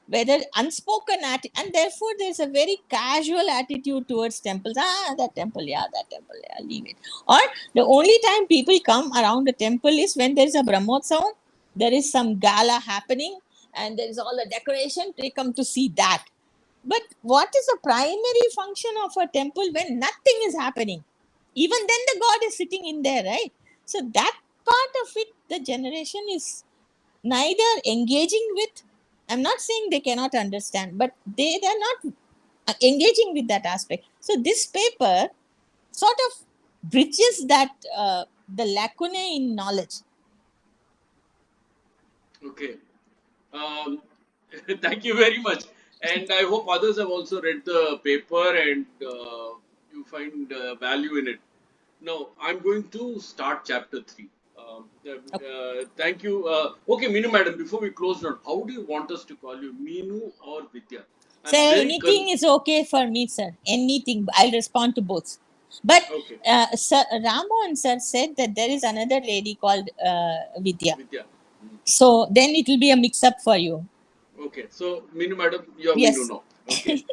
whether unspoken and therefore there's a very casual attitude towards temples. That temple, yeah, that temple, yeah, leave it. Or the only time people come around the temple is when there's a brahmotsavam, there is some gala happening and there is all the decoration, they come to see that. But what is the primary function of a temple when nothing is happening? Even then the god is sitting in there, right? So that part of it, the generation is neither engaging with. I'm not saying they cannot understand, but they're not engaging with that aspect. So this paper sort of bridges that, the lacunae in knowledge. okay. Um, thank you very much. And I hope others have also read the paper and you find value in it. Now, I'm going to start chapter 3. Thank you. Okay, Meenu madam, before we close down, how do you want us to call you? Meenu or Vidya? So I'm very anything is okay for me, sir. Anything. I'll respond to both. But okay. Sir Ramo and sir said that there is another lady called Vidya. Vidya. So then it will be a mix-up for you. Okay, so Meenu madam, you are Yes. Meenu now. Okay.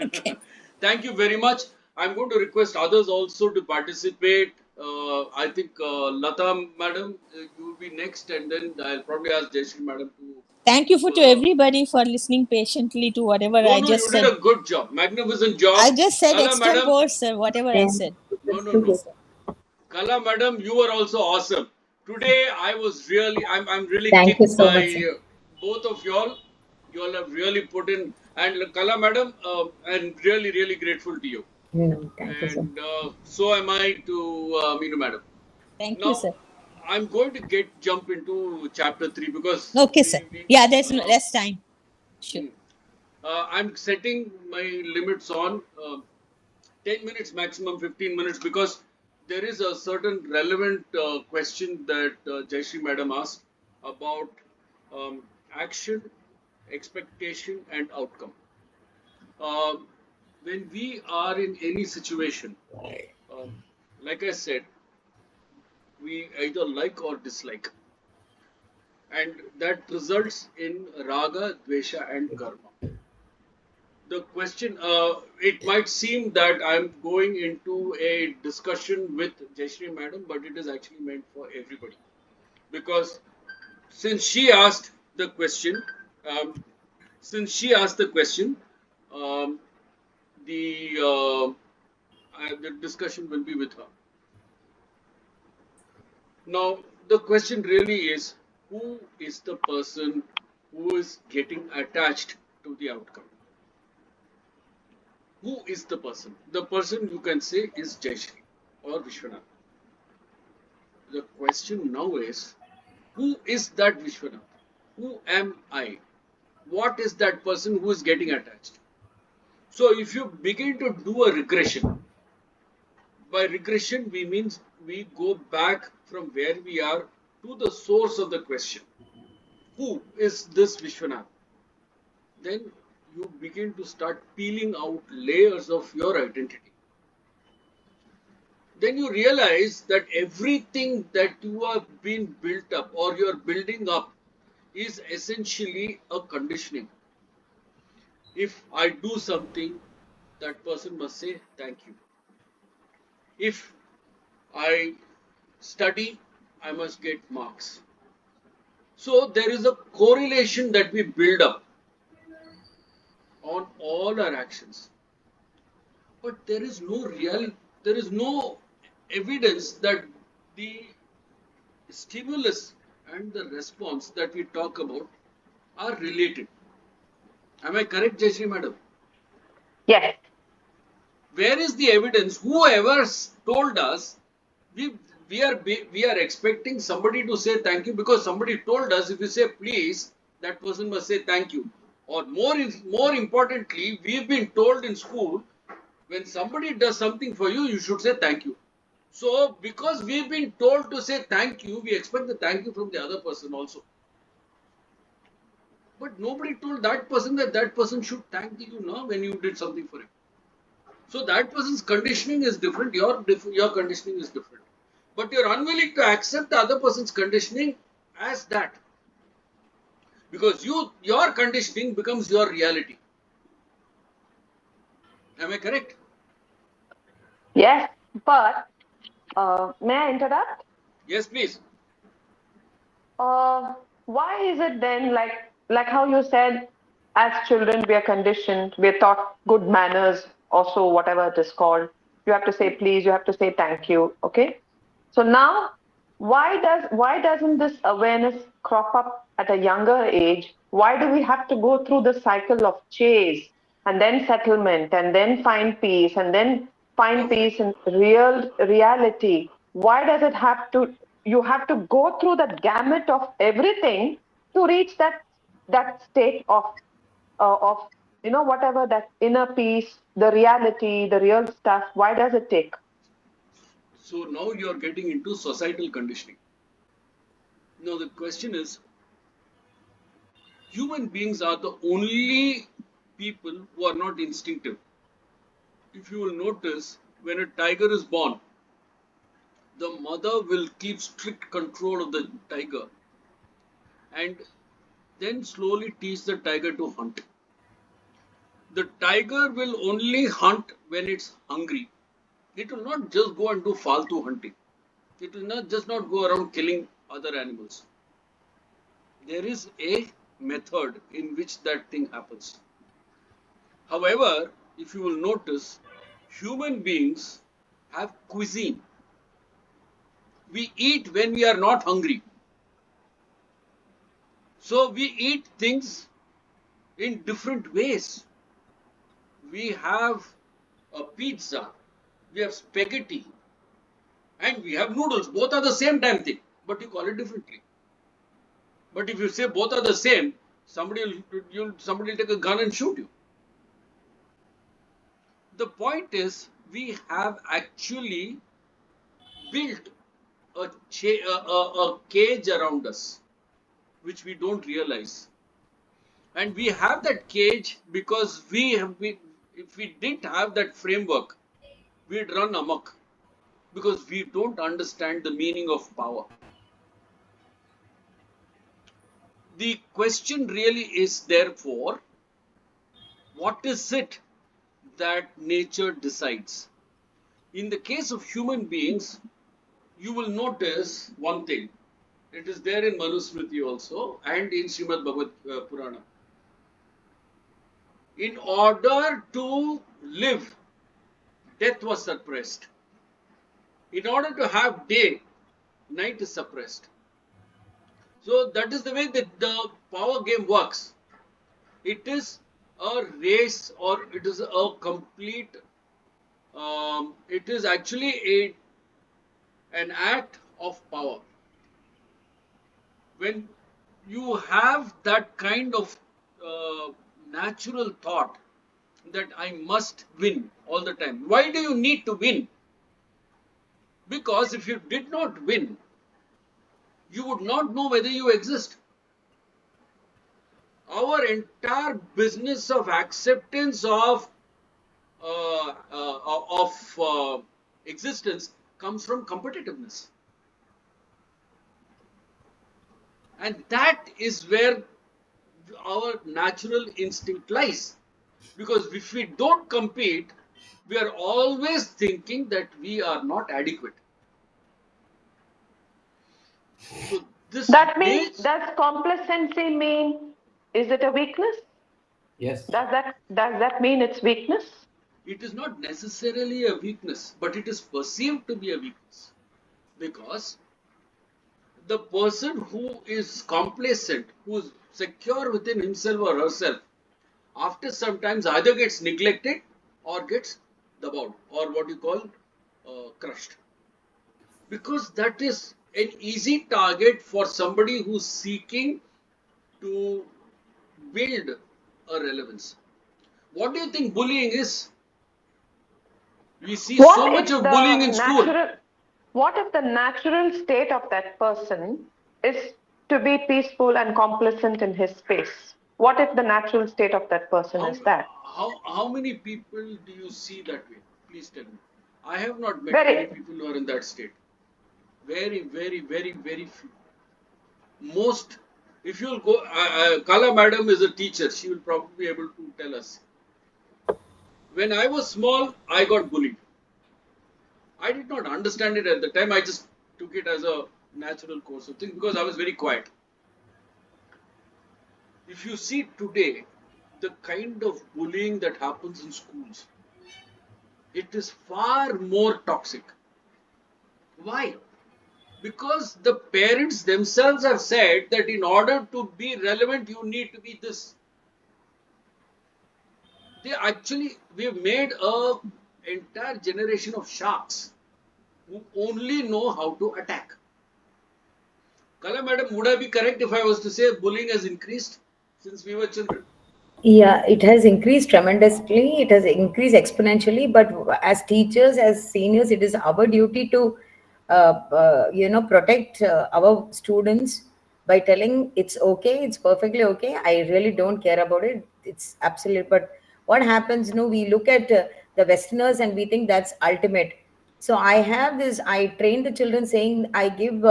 Okay. Thank you very much. I'm going to request others also to participate. I think Lata madam, you will be next, and then I'll probably ask Jayashree madam to. Thank you to everybody for listening patiently to whatever I just You said. did a good job, magnificent job. I just said Kala madam, extempore, sir, whatever I said. no. Kala madam, you were also awesome. Today I was really, I'm really Thank you kicked so by much, sir. both of y'all. You all have really put in, and Kala madam, I'm really, really grateful to you. No, thank you, sir. And so am I to Meenu madam. Thank you, Now, sir. I'm going to jump into chapter 3 because Okay, sir. Yeah, there's less time. Sure. I'm setting my limits on 10 minutes, maximum 15 minutes, because there is a certain relevant question that Jayashree madam asked about action, expectation, and outcome. When we are in any situation, like I said, we either like or dislike. and that results in raga, dvesha, and karma. The question, it might seem that I'm going into a discussion with Jayashree madam, but it is actually meant for everybody. Because since she asked the question, um, since she asked the question, um, the discussion will be with her. Now, the question really is, who is the person who is getting attached to the outcome? Who is the person? The person you can say is Jayashree or Vishwanath. The question now is, who is that Vishwanath? Who am I? What is that person who is getting attached? So if you begin to do a regression, by regression we means we go back from where we are to the source of the question. Who is this Vishwanath? Then you begin to start peeling out layers of your identity. Then you realize that everything that you have been built up or you are building up is essentially a conditioning. If I do something, that person must say thank you. If I study, I must get marks. So there is a correlation that we build up on all our actions. But there is no evidence that the stimulus and the response that we talk about are related. Am I correct, Jayashree madam? Yes. Where is the evidence? Whoever told us, we we are expecting somebody to say thank you because somebody told us if you say please, that person must say thank you. Or more importantly, we've been told in school when somebody does something for you, you should say thank you. So because we've been told to say thank you, we expect the thank you from the other person also. But nobody told that person that that person should thank you now when you did something for him. So that person's conditioning is different. Your conditioning is different. But you're unwilling to accept the other person's conditioning as that. Because your conditioning becomes your reality. Am I correct? Yes, but may I interrupt? Yes, please. Why is it then like how you said, as children we are conditioned, we are taught good manners, also whatever it is called. You have to say please, you have to say thank you. Okay. So now, why doesn't this awareness crop up at a younger age? Why do we have to go through the cycle of chase and then settlement and then find peace and then find Perfect. peace in real reality? Why does it have to? You have to go through that gamut of everything to reach that state of whatever that inner peace, the reality, the real stuff. Why does it take? So now you're getting into societal conditioning. Now the question is, human beings are the only people who are not instinctive. If you will notice, when a tiger is born, the mother will keep strict control of the tiger and then slowly teach the tiger to hunt. The tiger will only hunt when it's hungry. It will not just go and do faltu hunting. It will not go around killing other animals. There is a method in which that thing happens. However, if you will notice, human beings have cuisine. We eat when we are not hungry. So we eat things in different ways. We have a pizza, we have spaghetti, and we have noodles. Both are the same damn thing, but you call it differently. But if you say both are the same, somebody will take a gun and shoot you. The point is, we have actually built a cage around us, which we don't realize. And we have that cage because if we didn't have that framework, we'd run amok because we don't understand the meaning of power. The question really is therefore, what is it that nature decides? In the case of human beings, you will notice one thing. It is there in Manusmriti also and in Srimad Bhagavad Purana. In order to live, death was suppressed. In order to have day, night is suppressed. So that is the way that the power game works. It is a race, or it is a complete, it is actually an act of power. When you have that kind of natural thought that I must win all the time. Why do you need to win? Because if you did not win, you would not know whether you exist. Our entire business of acceptance of existence comes from competitiveness, and that is where our natural instinct lies. Because if we don't compete, we are always thinking that we are not adequate. So this That means, makes, does complacency mean, is it a weakness? Yes. Does that mean it's weakness? it is not necessarily a weakness, but it is perceived to be a weakness. Because the person who is complacent, who is secure within himself or herself, after some times either gets neglected or gets dabawed, or what you call crushed. Because that is an easy target for somebody who's seeking to build a relevance. What do you think bullying is? We see so much of bullying in school. What if the natural state of that person is to be peaceful and complacent in his space? What if the natural state of that person is that? How many people do you see that way? Please tell me. I have not met Very. many people who are in that state. Very, very, very, very few. Most, if you'll go, Kala madam is a teacher. She will probably be able to tell us. When I was small, I got bullied. I did not understand it at the time. I just took it as a natural course of things because I was very quiet. If you see today, the kind of bullying that happens in schools, it is far more toxic. Why? Because the parents themselves have said that in order to be relevant, you need to be this. We have made a entire generation of sharks who only know how to attack. Kala madam, would I be correct if I was to say bullying has increased since we were children? Yeah, it has increased tremendously. It has increased exponentially. But as teachers, as seniors, it is our duty to, protect our students by telling it's okay, it's perfectly okay. I really don't care about it. It's absolute. But what happens? We look at the Westerners and we think that's ultimate. So I have this. I train the children saying I give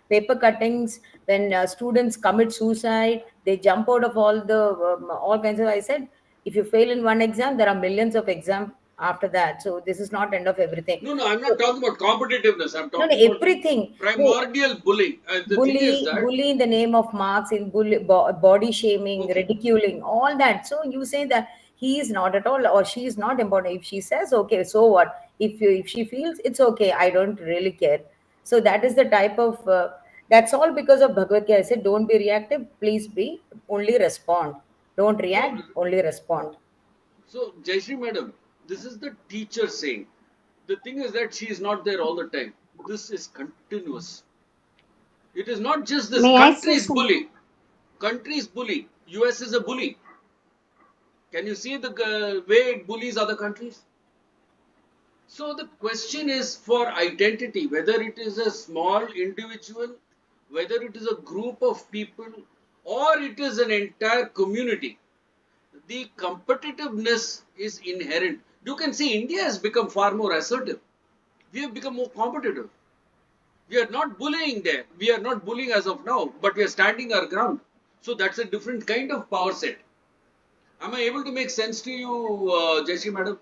paper cuttings when students commit suicide. They jump out of all kinds of. I said, if you fail in one exam, there are millions of exams after that. So this is not end of everything. No, I'm not talking about competitiveness. I'm No, talking about everything. primordial bullying. The thing is that Bully in the name of marks, in body shaming, okay. ridiculing, all that. So you say that he is not at all, or she is not important. If she says okay, so what? If she feels it's okay, I don't really care. So that is the type of. That's all because of Bhagavad Gita. I said, don't be reactive. Please be only respond. Don't react. No, Only respond. so Jayashree madam, this is the teacher saying. The thing is that she is not there all the time. This is continuous. It is not just this. May I say Countries something? bully. Countries bully. US is a bully. Can you see the way it bullies other countries? So the question is for identity, whether it is a small individual, whether it is a group of people, or it is an entire community. The competitiveness is inherent. You can see India has become far more assertive. We have become more competitive. We are not bullying there. We are not bullying as of now, but we are standing our ground. So that's a different kind of power set. Am I able to make sense to you, Jayashree madam?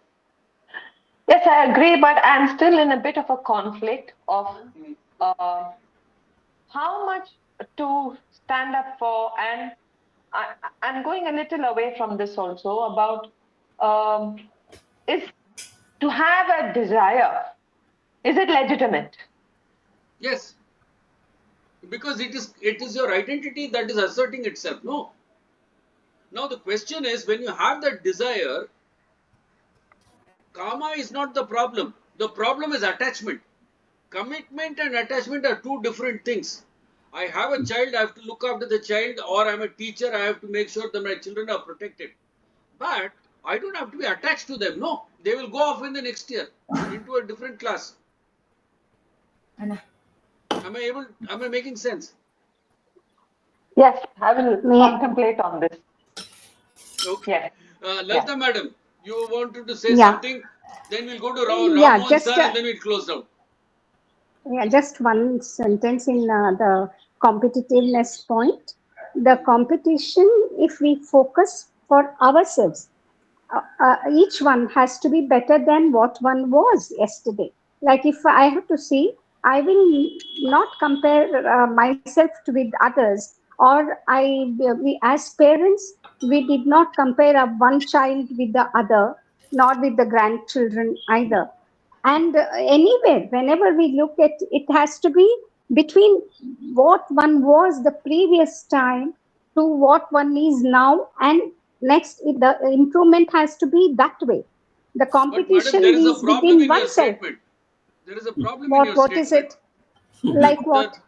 Yes, I agree, but I'm still in a bit of a conflict of uh, how much to stand up for, and I'm going a little away from this also about is to have a desire, is it legitimate? Yes, because it is your identity that is asserting itself. No. Now the question is, when you have that desire, karma is not the problem. The problem is attachment. Commitment and attachment are two different things. I have a child, I have to look after the child, or I'm a teacher, I have to make sure that my children are protected. But I don't have to be attached to them. No, they will go off in the next year into a different class. Anna. Am I making sense? Yes, I will contemplate on this. Okay. Yes. Lalita madam, you wanted to say Yeah. something? Then we'll go to Yeah, Ramon just sir and then we'll close down. yeah, just one sentence in the competitiveness point. The competition, if we focus for ourselves, each one has to be better than what one was yesterday. Like if I have to see, I will not compare myself with others, or we as parents, we did not compare one child with the other, nor with the grandchildren either. And anywhere, whenever we look at it, has to be between what one was the previous time to what one is now, and next the improvement has to be that way. The But madam, competition there is a is problem within in your oneself. statement. There is a problem in your What is statement. it? Like The, what?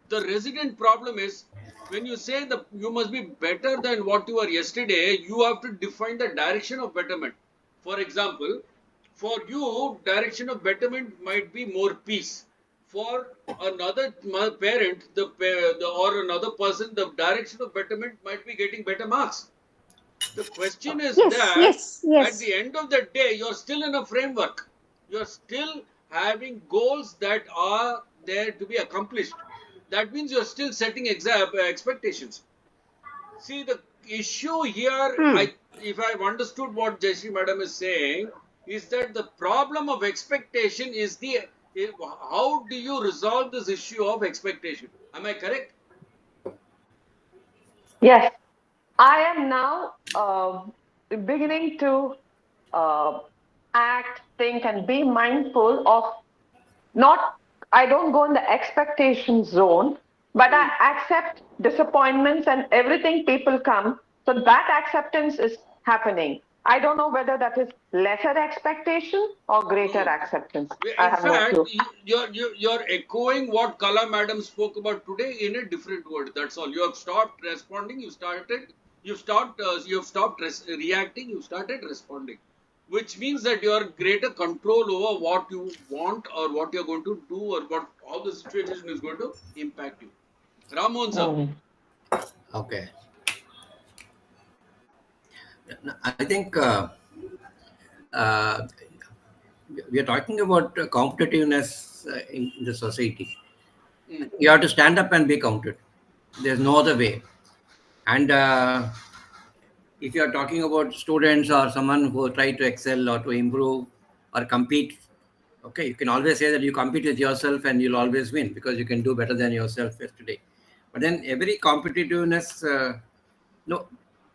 the resident problem is when you say that you must be better than what you were yesterday, you have to define the direction of betterment. For example, for you, direction of betterment might be more peace. For another parent, or another person, the direction of betterment might be getting better marks. The question is Yes, that yes, at yes. the end of the day, you're still in a framework. You're still having goals that are there to be accomplished. That means you're still setting expectations. See, the issue here, Hmm. if I've understood what Jayashree madam is saying, is that the problem of expectation is how do you resolve this issue of expectation? Am I correct? Yes, I am now beginning to uh, act, think, and be mindful of not, I don't go in the expectation zone, but I accept disappointments and everything people come. So that acceptance is happening. I don't know whether that is lesser expectation or greater No. acceptance. I In have no fact, clue. you're echoing what Kala madam spoke about today in a different word. That's all. You have stopped responding. You've stopped reacting. You started responding, which means that you are greater control over what you want or what you're going to do or how the situation is going to impact you. Ramon sir. Mm. Okay. I think uh, we are talking about competitiveness in the society. Mm, You have to stand up and be counted. There's no other way. And if you are talking about students or someone who try to excel or to improve or compete, okay, you can always say that you compete with yourself and you'll always win because you can do better than yourself yesterday. But then every competitiveness, no,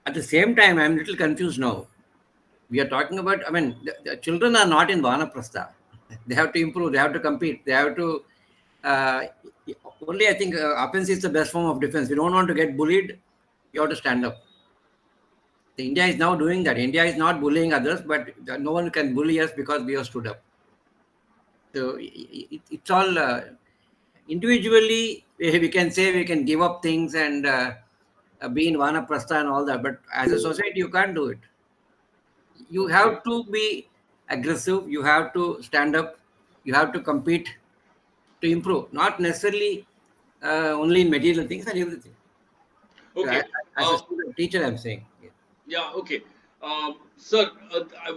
at the same time, I'm a little confused now. We are talking about, I mean, the children are not in Vanaprastha. They have to improve, they have to compete, they have to. Uh, Only I think offense is the best form of defense. We don't want to get bullied, you have to stand up. India is now doing that. India is not bullying others, but no one can bully us because we have stood up. So it's all individually, we can say we can give up things and be in Vanaprastha and all that, but as a society, you can't do it. You okay. have to be aggressive, you have to stand up, you have to compete to improve, not necessarily only in material things and everything. So Okay. as a student, teacher, I'm saying. Yeah. Yeah, okay. Sir,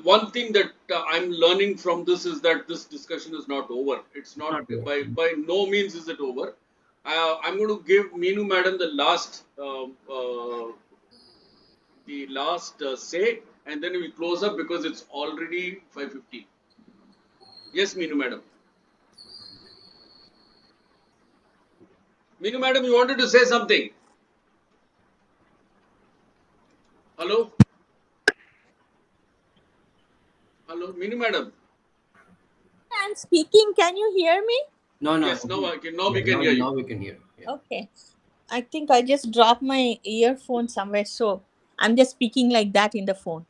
one thing that I'm learning from this is that this discussion is not over. It's not Not good. by no means is it over. I'm going to give Meenu madam the last say, and then we close up because it's already 5:50. Yes, Meenu madam. Meenu madam, you wanted to say something? Hello? Hello, Meenu madam. I'm speaking. Can you hear me? No, no. Yes, now we Yeah, can hear you. now we can hear. Yeah. Okay. I think I just dropped my earphone somewhere, so I'm just speaking like that in the phone.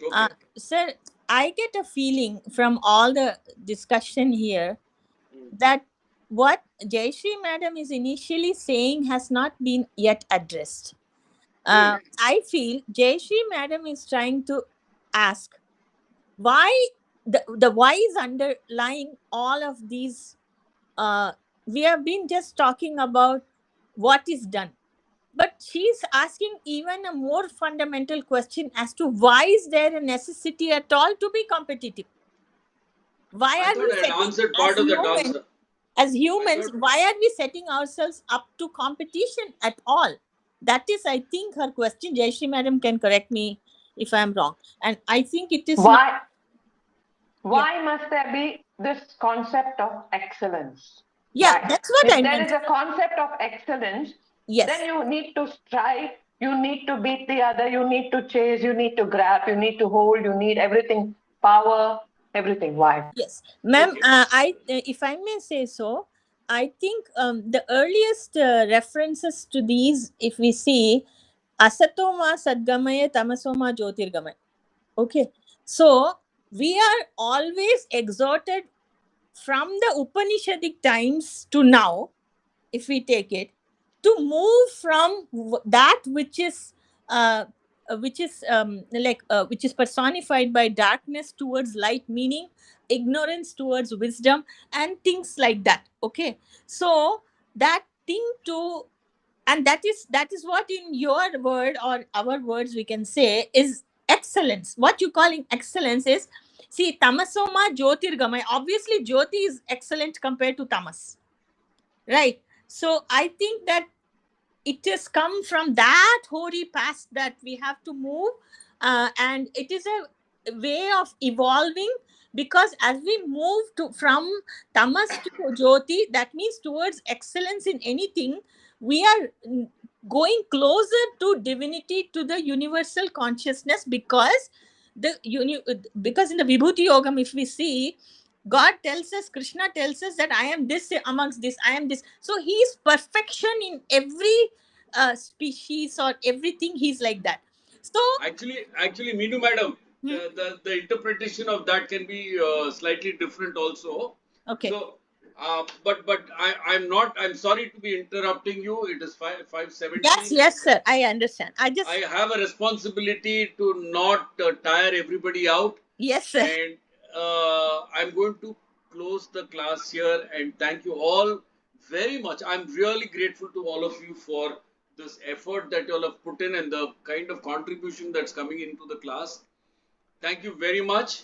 Okay. Sir, I get a feeling from all the discussion here Mm. that what Jayashree madam is initially saying has not been yet addressed. I feel Jayashree madam is trying to ask why the why is underlying all of these. We have been just talking about what is done, but she's asking even a more fundamental question as to why is there a necessity at all to be competitive? Why I are thought we I had setting answered as part of that humans? answer. As I humans, thought, why are we setting ourselves up to competition at all? That is, I think, her question. Jayashree madam can correct me if I'm wrong. And I think it is not. Why must there be this concept of excellence? Yeah, Why? that's what If I there meant. is a concept of excellence, Yes. then you need to strive, you need to beat the other, you need to chase, you need to grab, you need to hold, you need everything, power, everything. Why? Yes, ma'am. okay. If I may say so, I think the earliest references to these, if we see, asatoma sadgamaya tamasoma jyotirgamaya. Okay, so we are always exhorted from the Upanishadic times to now, if we take it, to move from that uh, which is which is personified by darkness towards light, meaning ignorance towards wisdom and things like that. Okay, so that thing to, and that is what in your word or our words we can say is excellence. What you call in excellence is, see, tamasoma jyotirgamaya. Obviously jyoti is excellent compared to tamas, right? So I think that it has come from that hoary past that we have to move, and it is a way of evolving, because as we move to from tamas to jyoti, that means towards excellence in anything, we are going closer to divinity, to the universal consciousness, because because in the vibhuti yogam, if we see, God tells us, Krishna tells us that I am this amongst this, I am this. So he is perfection in every species or everything. He's like that. So, Actually, Meenu madam, hmm, the interpretation of that can be slightly different also. okay. So, I'm not. I'm sorry to be interrupting you. It is 5:17. Yes, sir. I understand. I have a responsibility to not tire everybody out, Yes, sir. and I'm going to close the class here. And thank you all very much. I'm really grateful to all of you for this effort that you all have put in and the kind of contribution that's coming into the class. Thank you very much.